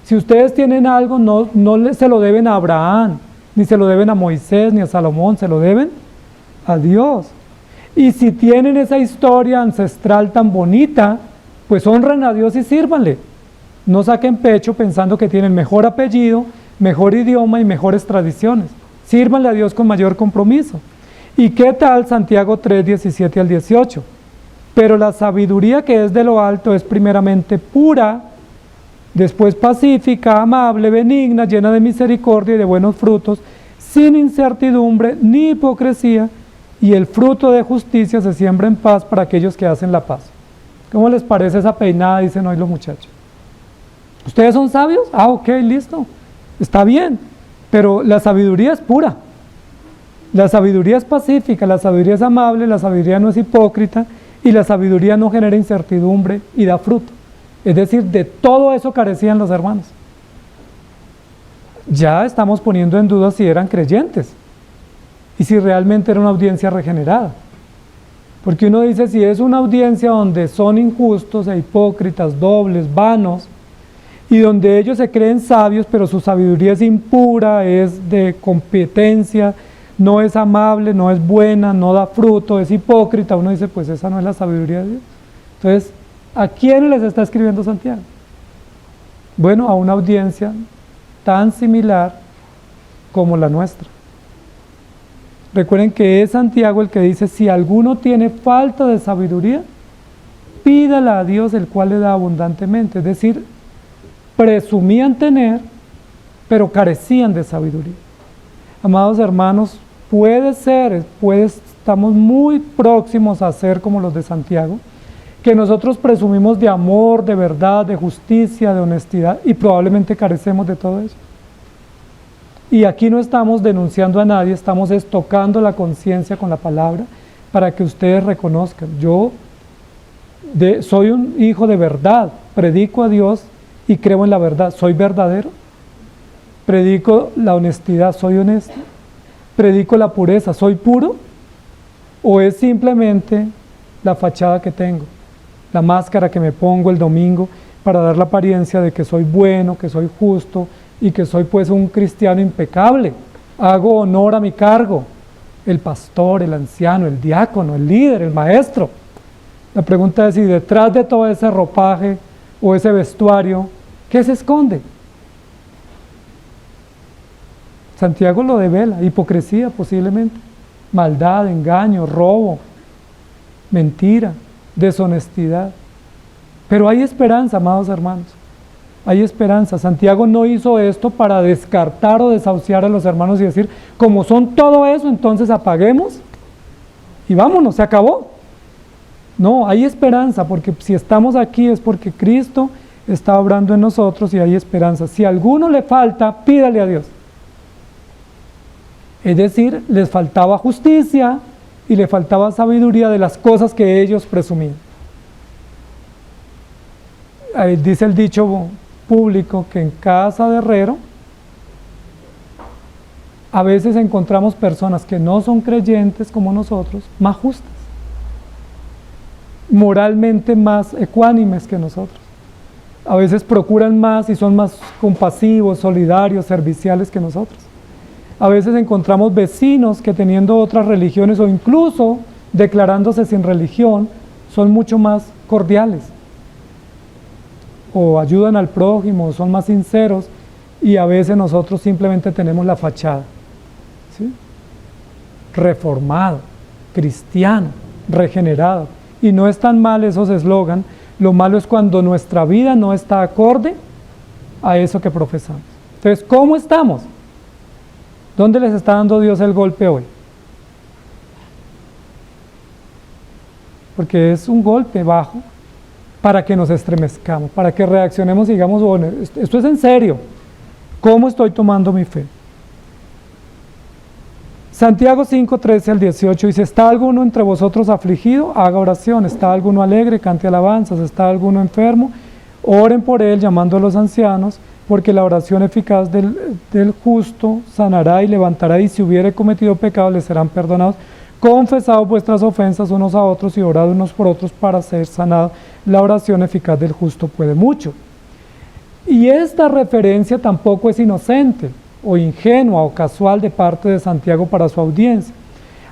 Si ustedes tienen algo, no se lo deben a Abraham, ni se lo deben a Moisés, ni a Salomón, se lo deben a Dios. Y si tienen esa historia ancestral tan bonita, pues honren a Dios y sírvanle. No saquen pecho pensando que tienen mejor apellido, mejor idioma y mejores tradiciones. Sírvanle a Dios con mayor compromiso. ¿Y qué tal Santiago 3, 17 al 18? Pero la sabiduría que es de lo alto es primeramente pura, después pacífica, amable, benigna, llena de misericordia y de buenos frutos, sin incertidumbre ni hipocresía, y el fruto de justicia se siembra en paz para aquellos que hacen la paz. ¿Cómo les parece esa peinada? Dicen hoy los muchachos. ¿Ustedes son sabios? Ah, ok, listo. Está bien, pero la sabiduría es pura. La sabiduría es pacífica, la sabiduría es amable, la sabiduría no es hipócrita y la sabiduría no genera incertidumbre y da fruto. Es decir, de todo eso carecían los hermanos. Ya estamos poniendo en duda si eran creyentes y si realmente era una audiencia regenerada. Porque uno dice, si es una audiencia donde son injustos e hipócritas, dobles, vanos, y donde ellos se creen sabios, pero su sabiduría es impura, es de competencia, no es amable, no es buena, no da fruto, es hipócrita, uno dice, pues esa no es la sabiduría de Dios. Entonces, ¿a quién les está escribiendo Santiago? Bueno, a una audiencia tan similar como la nuestra. Recuerden que es Santiago el que dice, si alguno tiene falta de sabiduría, pídala a Dios, el cual le da abundantemente. Es decir, presumían tener, pero carecían de sabiduría. Amados hermanos, puede ser, estamos muy próximos a ser como los de Santiago, que nosotros presumimos de amor, de verdad, de justicia, de honestidad, y probablemente carecemos de todo eso. Y aquí no estamos denunciando a nadie, estamos tocando la conciencia con la palabra para que ustedes reconozcan. Yo soy un hijo de verdad, predico a Dios y creo en la verdad. ¿Soy verdadero? Predico la honestidad, ¿soy honesto? Predico la pureza, ¿soy puro? ¿O es simplemente la fachada que tengo, la máscara que me pongo el domingo para dar la apariencia de que soy bueno, que soy justo y que soy pues un cristiano impecable? Hago honor a mi cargo, el pastor, el anciano, el diácono, el líder, el maestro. La pregunta es si detrás de todo ese ropaje o ese vestuario, ¿qué se esconde? Santiago lo devela, hipocresía posiblemente, maldad, engaño, robo, mentira, deshonestidad. Pero hay esperanza, amados hermanos, hay esperanza. Santiago no hizo esto para descartar o desahuciar a los hermanos y decir, como son todo eso, entonces apaguemos y vámonos, se acabó. No, hay esperanza, porque si estamos aquí es porque Cristo está obrando en nosotros y hay esperanza. Si a alguno le falta, pídale a Dios. Es decir, les faltaba justicia y le faltaba sabiduría de las cosas que ellos presumían. Ahí dice el dicho público que en casa de herrero a veces encontramos personas que no son creyentes como nosotros, más justas, moralmente más ecuánimes que nosotros. A veces procuran más y son más compasivos, solidarios, serviciales que nosotros. A veces encontramos vecinos que teniendo otras religiones o incluso declarándose sin religión, son mucho más cordiales o ayudan al prójimo, son más sinceros, y a veces nosotros simplemente tenemos la fachada, ¿sí? Reformado, cristiano, regenerado, y no es tan mal esos eslogan. Lo malo es cuando nuestra vida no está acorde a eso que profesamos. Entonces, ¿cómo estamos? ¿Dónde les está dando Dios el golpe hoy? Porque es un golpe bajo para que nos estremezcamos, para que reaccionemos y digamos, bueno, esto es en serio. ¿Cómo estoy tomando mi fe? Santiago 5, 13 al 18 dice, ¿está alguno entre vosotros afligido? Haga oración. ¿Está alguno alegre? Cante alabanzas. ¿Está alguno enfermo? Oren por él, llamando a los ancianos, porque la oración eficaz del justo sanará y levantará, y si hubiere cometido pecado, les serán perdonados. Confesad vuestras ofensas unos a otros y orad unos por otros para ser sanados. La oración eficaz del justo puede mucho. Y esta referencia tampoco es inocente o ingenua o casual de parte de Santiago para su audiencia.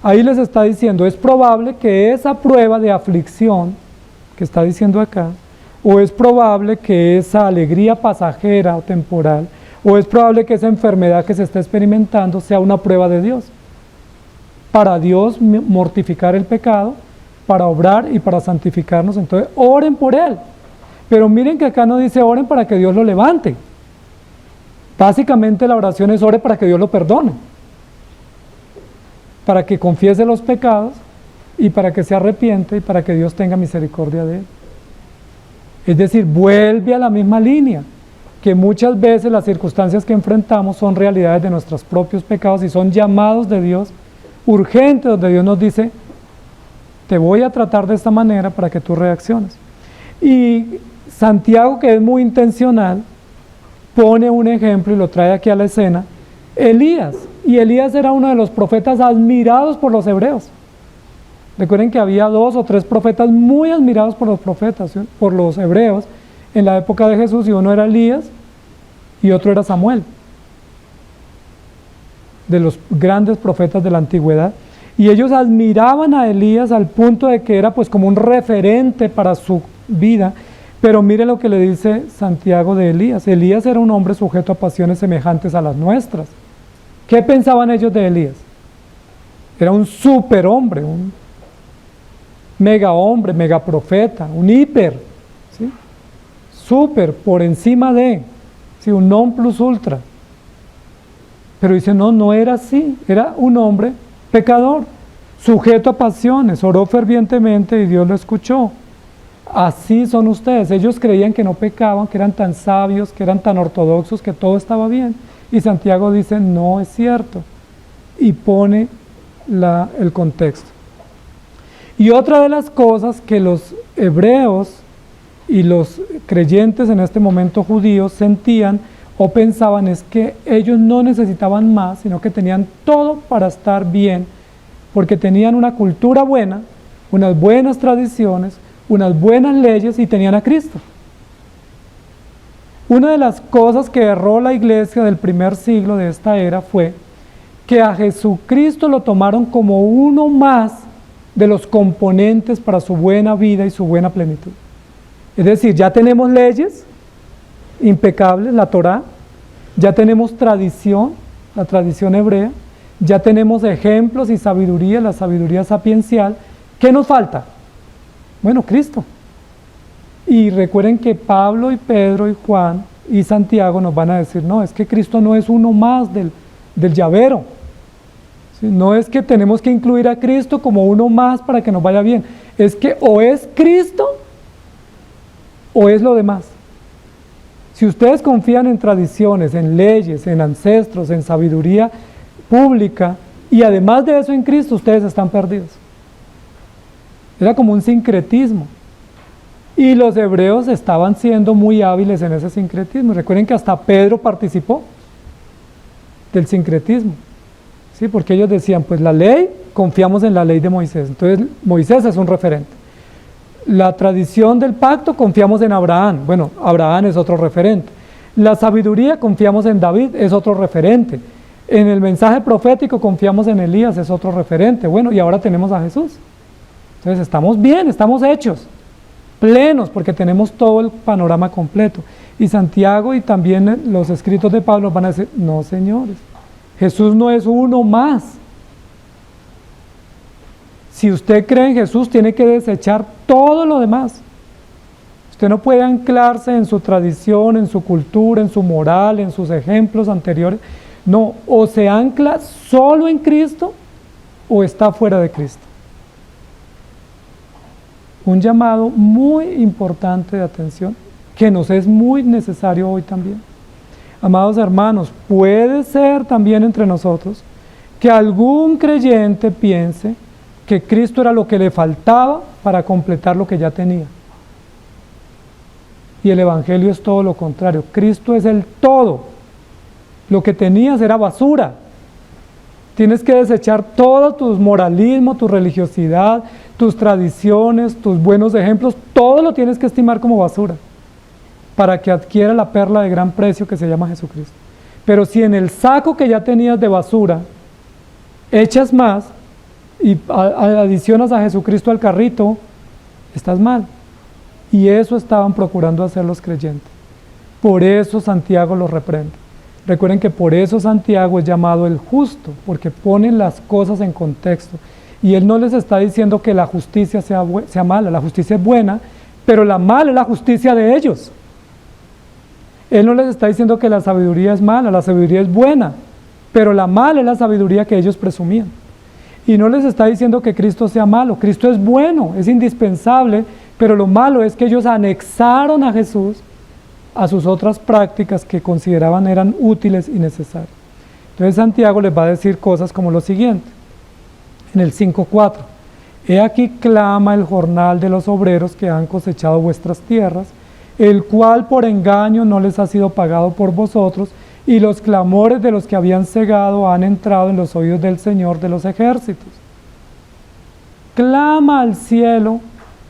Ahí les está diciendo, es probable que esa prueba de aflicción que está diciendo acá, o es probable que esa alegría pasajera o temporal, o es probable que esa enfermedad que se está experimentando sea una prueba de Dios. Para Dios mortificar el pecado, para obrar y para santificarnos. Entonces oren por él. Pero miren que acá no dice oren para que Dios lo levante. Básicamente la oración es ore para que Dios lo perdone, para que confiese los pecados y para que se arrepiente y para que Dios tenga misericordia de él. Es decir, vuelve a la misma línea, que muchas veces las circunstancias que enfrentamos son realidades de nuestros propios pecados y son llamados de Dios urgentes, donde Dios nos dice, te voy a tratar de esta manera para que tú reacciones. Y Santiago, que es muy intencional, pone un ejemplo y lo trae aquí a la escena, Elías. Y Elías era uno de los profetas admirados por los hebreos. Recuerden que había 2 o 3 profetas muy admirados por los profetas, por los hebreos, en la época de Jesús, y uno era Elías y otro era Samuel, de los grandes profetas de la antigüedad. Y ellos admiraban a Elías al punto de que era pues como un referente para su vida. Pero mire lo que le dice Santiago de Elías. Elías era un hombre sujeto a pasiones semejantes a las nuestras. ¿Qué pensaban ellos de Elías? Era un superhombre, un mega hombre, mega profeta, un hiper, ¿sí? Super, por encima de, ¿sí? Un non plus ultra. Pero dice, no, no era así, era un hombre pecador, sujeto a pasiones, oró fervientemente y Dios lo escuchó. Así son ustedes. Ellos creían que no pecaban, que eran tan sabios, que eran tan ortodoxos, que todo estaba bien. Y Santiago dice, no es cierto. Y pone el contexto. Y otra de las cosas que los hebreos y los creyentes en este momento judíos sentían o pensaban es que ellos no necesitaban más, sino que tenían todo para estar bien, porque tenían una cultura buena, unas buenas tradiciones, unas buenas leyes y tenían a Cristo. Una de las cosas que erró la iglesia del primer siglo de esta era fue que a Jesucristo lo tomaron como uno más de los componentes para su buena vida y su buena plenitud. Es decir, ya tenemos leyes impecables, la Torá, ya tenemos tradición, la tradición hebrea, ya tenemos ejemplos y sabiduría, la sabiduría sapiencial. ¿Qué nos falta? Bueno, Cristo. Y recuerden que Pablo y Pedro y Juan y Santiago nos van a decir, no, es que Cristo no es uno más del llavero. ¿Sí? No es que tenemos que incluir a Cristo como uno más para que nos vaya bien. Es que o es Cristo o es lo demás. Si ustedes confían en tradiciones, en leyes, en ancestros, en sabiduría pública y además de eso en Cristo, ustedes están perdidos. Era como un sincretismo. Y los hebreos estaban siendo muy hábiles en ese sincretismo. Recuerden que hasta Pedro participó del sincretismo. ¿Sí? Porque ellos decían, pues la ley, confiamos en la ley de Moisés. Entonces Moisés es un referente. La tradición del pacto, confiamos en Abraham. Bueno, Abraham es otro referente. La sabiduría, confiamos en David, es otro referente. En el mensaje profético, confiamos en Elías, es otro referente. Bueno, y ahora tenemos a Jesús. Entonces estamos bien, estamos hechos, plenos, porque tenemos todo el panorama completo. Y Santiago y también los escritos de Pablo van a decir, no señores, Jesús no es uno más. Si usted cree en Jesús, tiene que desechar todo lo demás. Usted no puede anclarse en su tradición, en su cultura, en su moral, en sus ejemplos anteriores. No, o se ancla solo en Cristo o está fuera de Cristo. Un llamado muy importante de atención que nos es muy necesario hoy también. Amados hermanos, puede ser también entre nosotros que algún creyente piense que Cristo era lo que le faltaba para completar lo que ya tenía. Y el Evangelio es todo lo contrario. Cristo es el todo. Lo que tenías era basura. Tienes que desechar todo tu moralismo, tu religiosidad, tus tradiciones, tus buenos ejemplos. Todo lo tienes que estimar como basura para que adquiera la perla de gran precio que se llama Jesucristo. Pero si en el saco que ya tenías de basura echas más y adicionas a Jesucristo al carrito, estás mal. Y eso estaban procurando hacer los creyentes. Por eso Santiago los reprende. Recuerden que por eso Santiago es llamado el justo, porque pone las cosas en contexto. Y él no les está diciendo que la justicia sea mala, la justicia es buena, pero la mala es la justicia de ellos. Él no les está diciendo que la sabiduría es mala, la sabiduría es buena, pero la mala es la sabiduría que ellos presumían. Y no les está diciendo que Cristo sea malo, Cristo es bueno, es indispensable, pero lo malo es que ellos anexaron a Jesús a sus otras prácticas que consideraban eran útiles y necesarias. Entonces Santiago les va a decir cosas como lo siguiente, en el 5:4, he aquí clama el jornal de los obreros que han cosechado vuestras tierras, el cual por engaño no les ha sido pagado por vosotros, y los clamores de los que habían cegado han entrado en los oídos del Señor de los ejércitos. Clama al cielo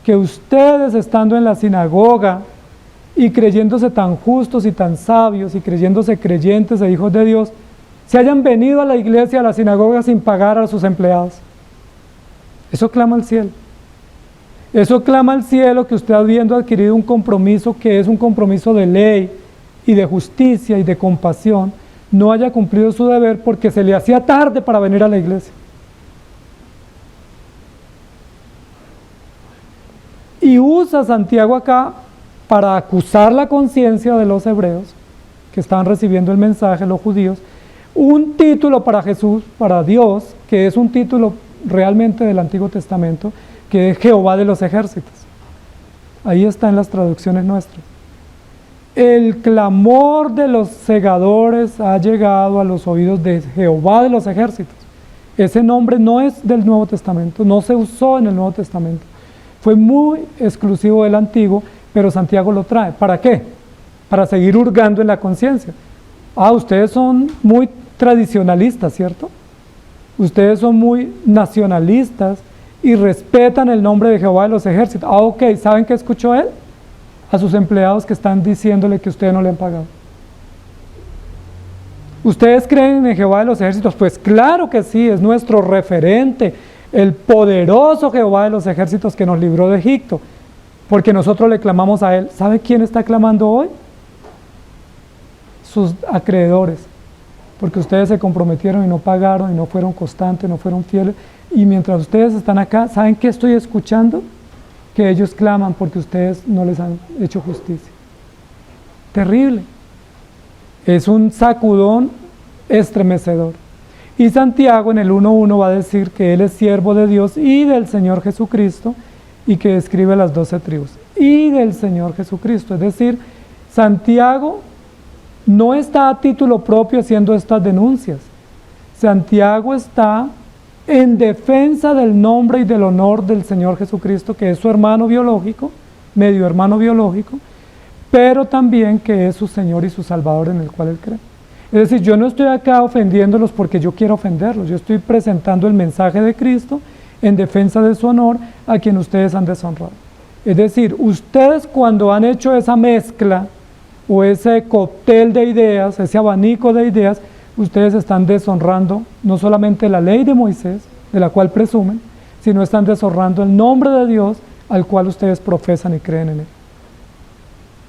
que ustedes, estando en la sinagoga y creyéndose tan justos y tan sabios y creyéndose creyentes e hijos de Dios, se hayan venido a la iglesia, a la sinagoga sin pagar a sus empleados. Eso clama al cielo. Eso clama al cielo que usted, habiendo adquirido un compromiso que es un compromiso de ley y de justicia y de compasión, no haya cumplido su deber porque se le hacía tarde para venir a la iglesia. Y usa Santiago acá para acusar la conciencia de los hebreos que estaban recibiendo el mensaje, los judíos, un título para Jesús, para Dios, que es un título realmente del Antiguo Testamento, que es Jehová de los ejércitos. Ahí está en las traducciones nuestras. El clamor de los segadores ha llegado a los oídos de Jehová de los ejércitos. Ese nombre no es del Nuevo Testamento, no se usó en el Nuevo Testamento. Fue muy exclusivo del Antiguo, pero Santiago lo trae. ¿Para qué? Para seguir hurgando en la conciencia. Ustedes son muy tradicionalistas, ¿cierto? Ustedes son muy nacionalistas y respetan el nombre de Jehová de los ejércitos. Ok, ¿saben qué escuchó él? A sus empleados que están diciéndole que ustedes no le han pagado. ¿Ustedes creen en Jehová de los ejércitos? Pues claro que sí, es nuestro referente, el poderoso Jehová de los ejércitos que nos libró de Egipto, porque nosotros le clamamos a él. ¿Sabe quién está clamando hoy? Sus acreedores, porque ustedes se comprometieron y no pagaron, y no fueron constantes, no fueron fieles, y mientras ustedes están acá, ¿saben qué estoy escuchando? Que ellos claman porque ustedes no les han hecho justicia. Terrible. Es un sacudón estremecedor. Y Santiago en el 1:1 va a decir que él es siervo de Dios y del Señor Jesucristo, y que describe las 12 tribus. Y del Señor Jesucristo. Es decir, Santiago no está a título propio haciendo estas denuncias. Santiago está en defensa del nombre y del honor del Señor Jesucristo, que es su hermano biológico, medio hermano biológico, pero también que es su Señor y su Salvador en el cual él cree. Es decir, yo no estoy acá ofendiéndolos porque yo quiero ofenderlos, yo estoy presentando el mensaje de Cristo en defensa de su honor a quien ustedes han deshonrado. Es decir, ustedes cuando han hecho esa mezcla o ese cóctel de ideas, ese abanico de ideas, ustedes están deshonrando no solamente la ley de Moisés, de la cual presumen, sino están deshonrando el nombre de Dios al cual ustedes profesan y creen en él.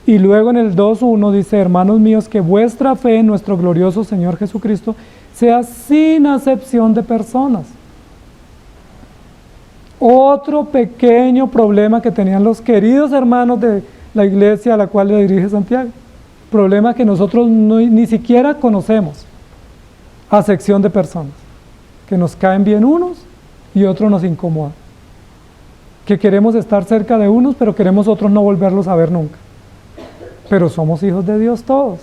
Y luego en el 2:1 dice, hermanos míos, que vuestra fe en nuestro glorioso Señor Jesucristo sea sin acepción de personas. Otro pequeño problema que tenían los queridos hermanos de la iglesia a la cual le dirige Santiago. Problema que nosotros ni siquiera conocemos. Acepción de personas. Que nos caen bien unos y otros nos incomodan. Que queremos estar cerca de unos, pero queremos otros no volverlos a ver nunca. Pero somos hijos de Dios todos.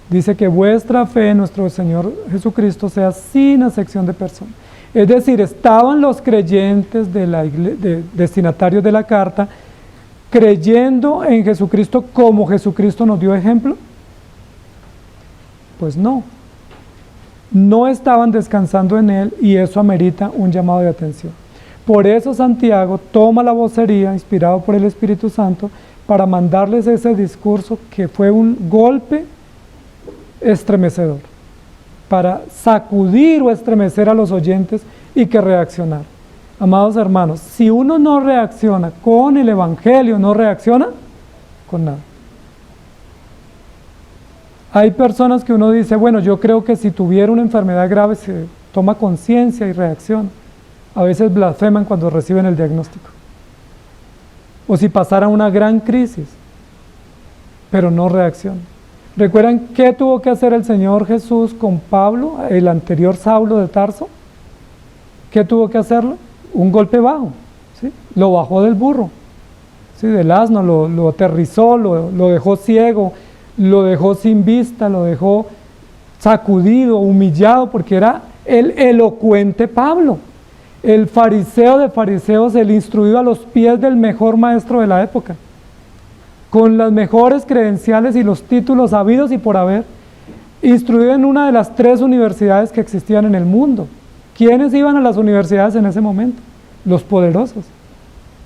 Dice que vuestra fe en nuestro Señor Jesucristo sea sin acepción de personas. Es decir, estaban los creyentes destinatarios de la carta creyendo en Jesucristo como Jesucristo nos dio ejemplo. Pues no. No estaban descansando en él y eso amerita un llamado de atención. Por eso Santiago toma la vocería, inspirado por el Espíritu Santo, para mandarles ese discurso que fue un golpe estremecedor, para sacudir o estremecer a los oyentes y que reaccionaran. Amados hermanos, si uno no reacciona con el Evangelio, no reacciona con nada. Hay personas que uno dice, bueno, yo creo que si tuviera una enfermedad grave se toma conciencia y reacciona. A veces blasfeman cuando reciben el diagnóstico. O si pasara una gran crisis, pero no reacciona. ¿Recuerdan qué tuvo que hacer el Señor Jesús con Pablo, el anterior Saulo de Tarso? ¿Qué tuvo que hacerlo? Un golpe bajo, ¿sí? Lo bajó del burro, ¿sí? Del asno, lo aterrizó, lo dejó ciego, lo dejó sin vista, lo dejó sacudido, humillado, porque era el elocuente Pablo, el fariseo de fariseos, el instruido a los pies del mejor maestro de la época, con las mejores credenciales y los títulos habidos y por haber, instruido en una de las 3 universidades que existían en el mundo. ¿Quiénes iban a las universidades en ese momento? Los poderosos.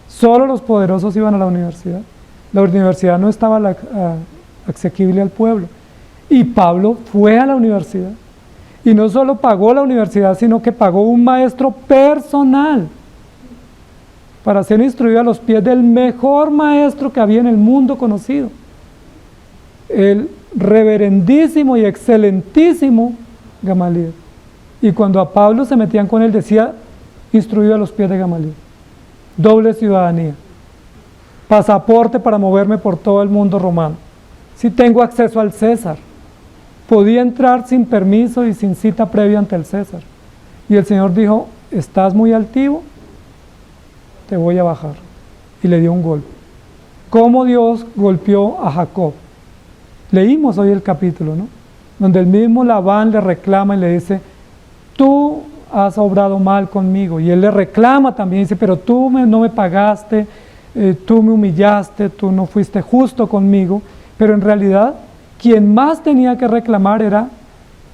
Solo los poderosos iban a la universidad. La universidad no estaba asequible al pueblo. Y Pablo fue a la universidad. Y no solo pagó la universidad, sino que pagó un maestro personal para ser instruido a los pies del mejor maestro que había en el mundo conocido. El reverendísimo y excelentísimo Gamaliel. Y cuando a Pablo se metían con él, decía, instruido a los pies de Gamaliel. Doble ciudadanía. Pasaporte para moverme por todo el mundo romano. Si tengo acceso al César. Podía entrar sin permiso y sin cita previa ante el César. Y el Señor dijo, estás muy altivo, te voy a bajar. Y le dio un golpe. ¿Cómo Dios golpeó a Jacob? Leímos hoy el capítulo, ¿no? Donde el mismo Labán le reclama y le dice, tú has obrado mal conmigo. Y él le reclama también, dice, pero tú no me pagaste, tú me humillaste, tú no fuiste justo conmigo. Pero en realidad, quien más tenía que reclamar era,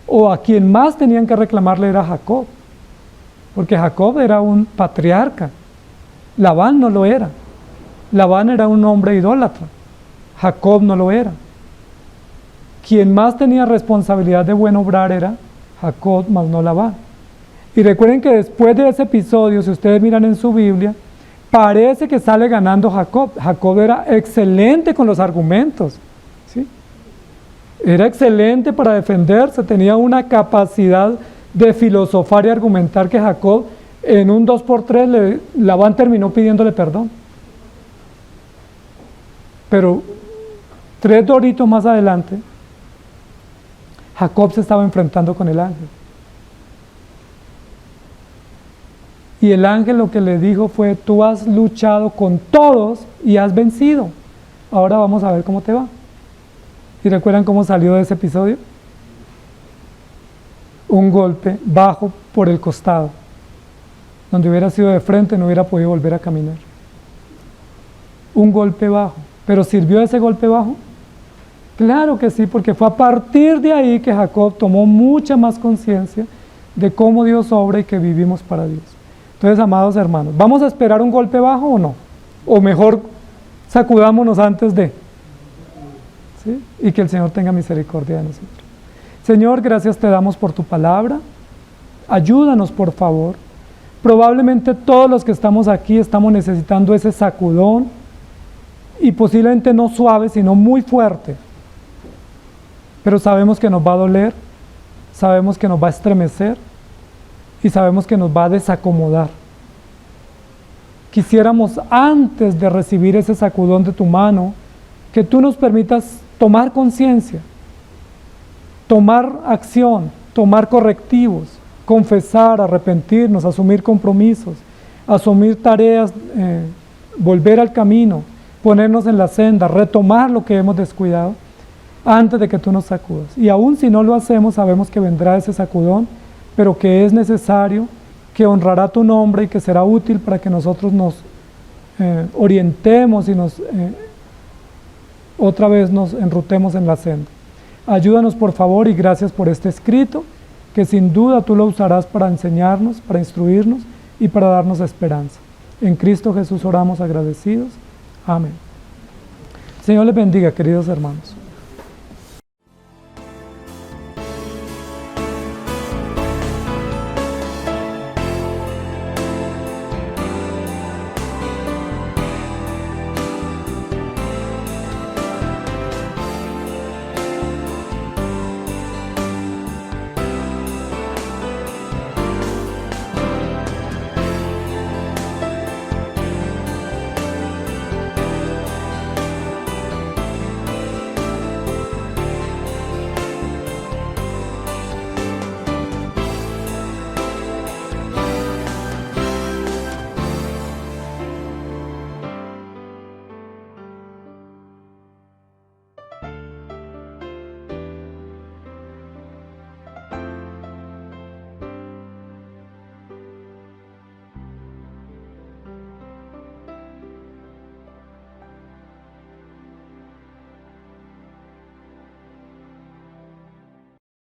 o a quien más tenían que reclamarle era Jacob. Porque Jacob era un patriarca. Labán no lo era. Labán era un hombre idólatra. Jacob no lo era. Quien más tenía responsabilidad de buen obrar era Jacob, más no Labán. Y recuerden que después de ese episodio, si ustedes miran en su Biblia, parece que sale ganando Jacob. Jacob era excelente con los argumentos, ¿sí? Era excelente para defenderse, tenía una capacidad de filosofar y argumentar que Jacob en un 2x3 Labán terminó pidiéndole perdón. Pero 3 doritos más adelante, Jacob se estaba enfrentando con el ángel. Y el ángel lo que le dijo fue, tú has luchado con todos y has vencido. Ahora vamos a ver cómo te va. ¿Y recuerdan cómo salió de ese episodio? Un golpe bajo por el costado. Donde hubiera sido de frente no hubiera podido volver a caminar. Un golpe bajo. ¿Pero sirvió ese golpe bajo? Claro que sí, porque fue a partir de ahí que Jacob tomó mucha más conciencia de cómo Dios obra y que vivimos para Dios. Entonces, amados hermanos, ¿vamos a esperar un golpe bajo o no? O mejor, sacudámonos antes de... ¿sí? Y que el Señor tenga misericordia de nosotros. Señor, gracias te damos por tu palabra. Ayúdanos, por favor. Probablemente todos los que estamos aquí estamos necesitando ese sacudón, y posiblemente no suave, sino muy fuerte. Pero sabemos que nos va a doler, sabemos que nos va a estremecer, y sabemos que nos va a desacomodar. Quisiéramos, antes de recibir ese sacudón de tu mano, que tú nos permitas tomar conciencia, tomar acción, tomar correctivos, confesar, arrepentirnos, asumir compromisos, asumir tareas, volver al camino, ponernos en la senda, retomar lo que hemos descuidado, antes de que tú nos sacudas. Y aún si no lo hacemos, sabemos que vendrá ese sacudón, pero que es necesario, que honrará tu nombre y que será útil para que nosotros nos orientemos y otra vez nos enrutemos en la senda. Ayúdanos, por favor, y gracias por este escrito, que sin duda tú lo usarás para enseñarnos, para instruirnos y para darnos esperanza. En Cristo Jesús oramos agradecidos. Amén. Señor les bendiga, queridos hermanos.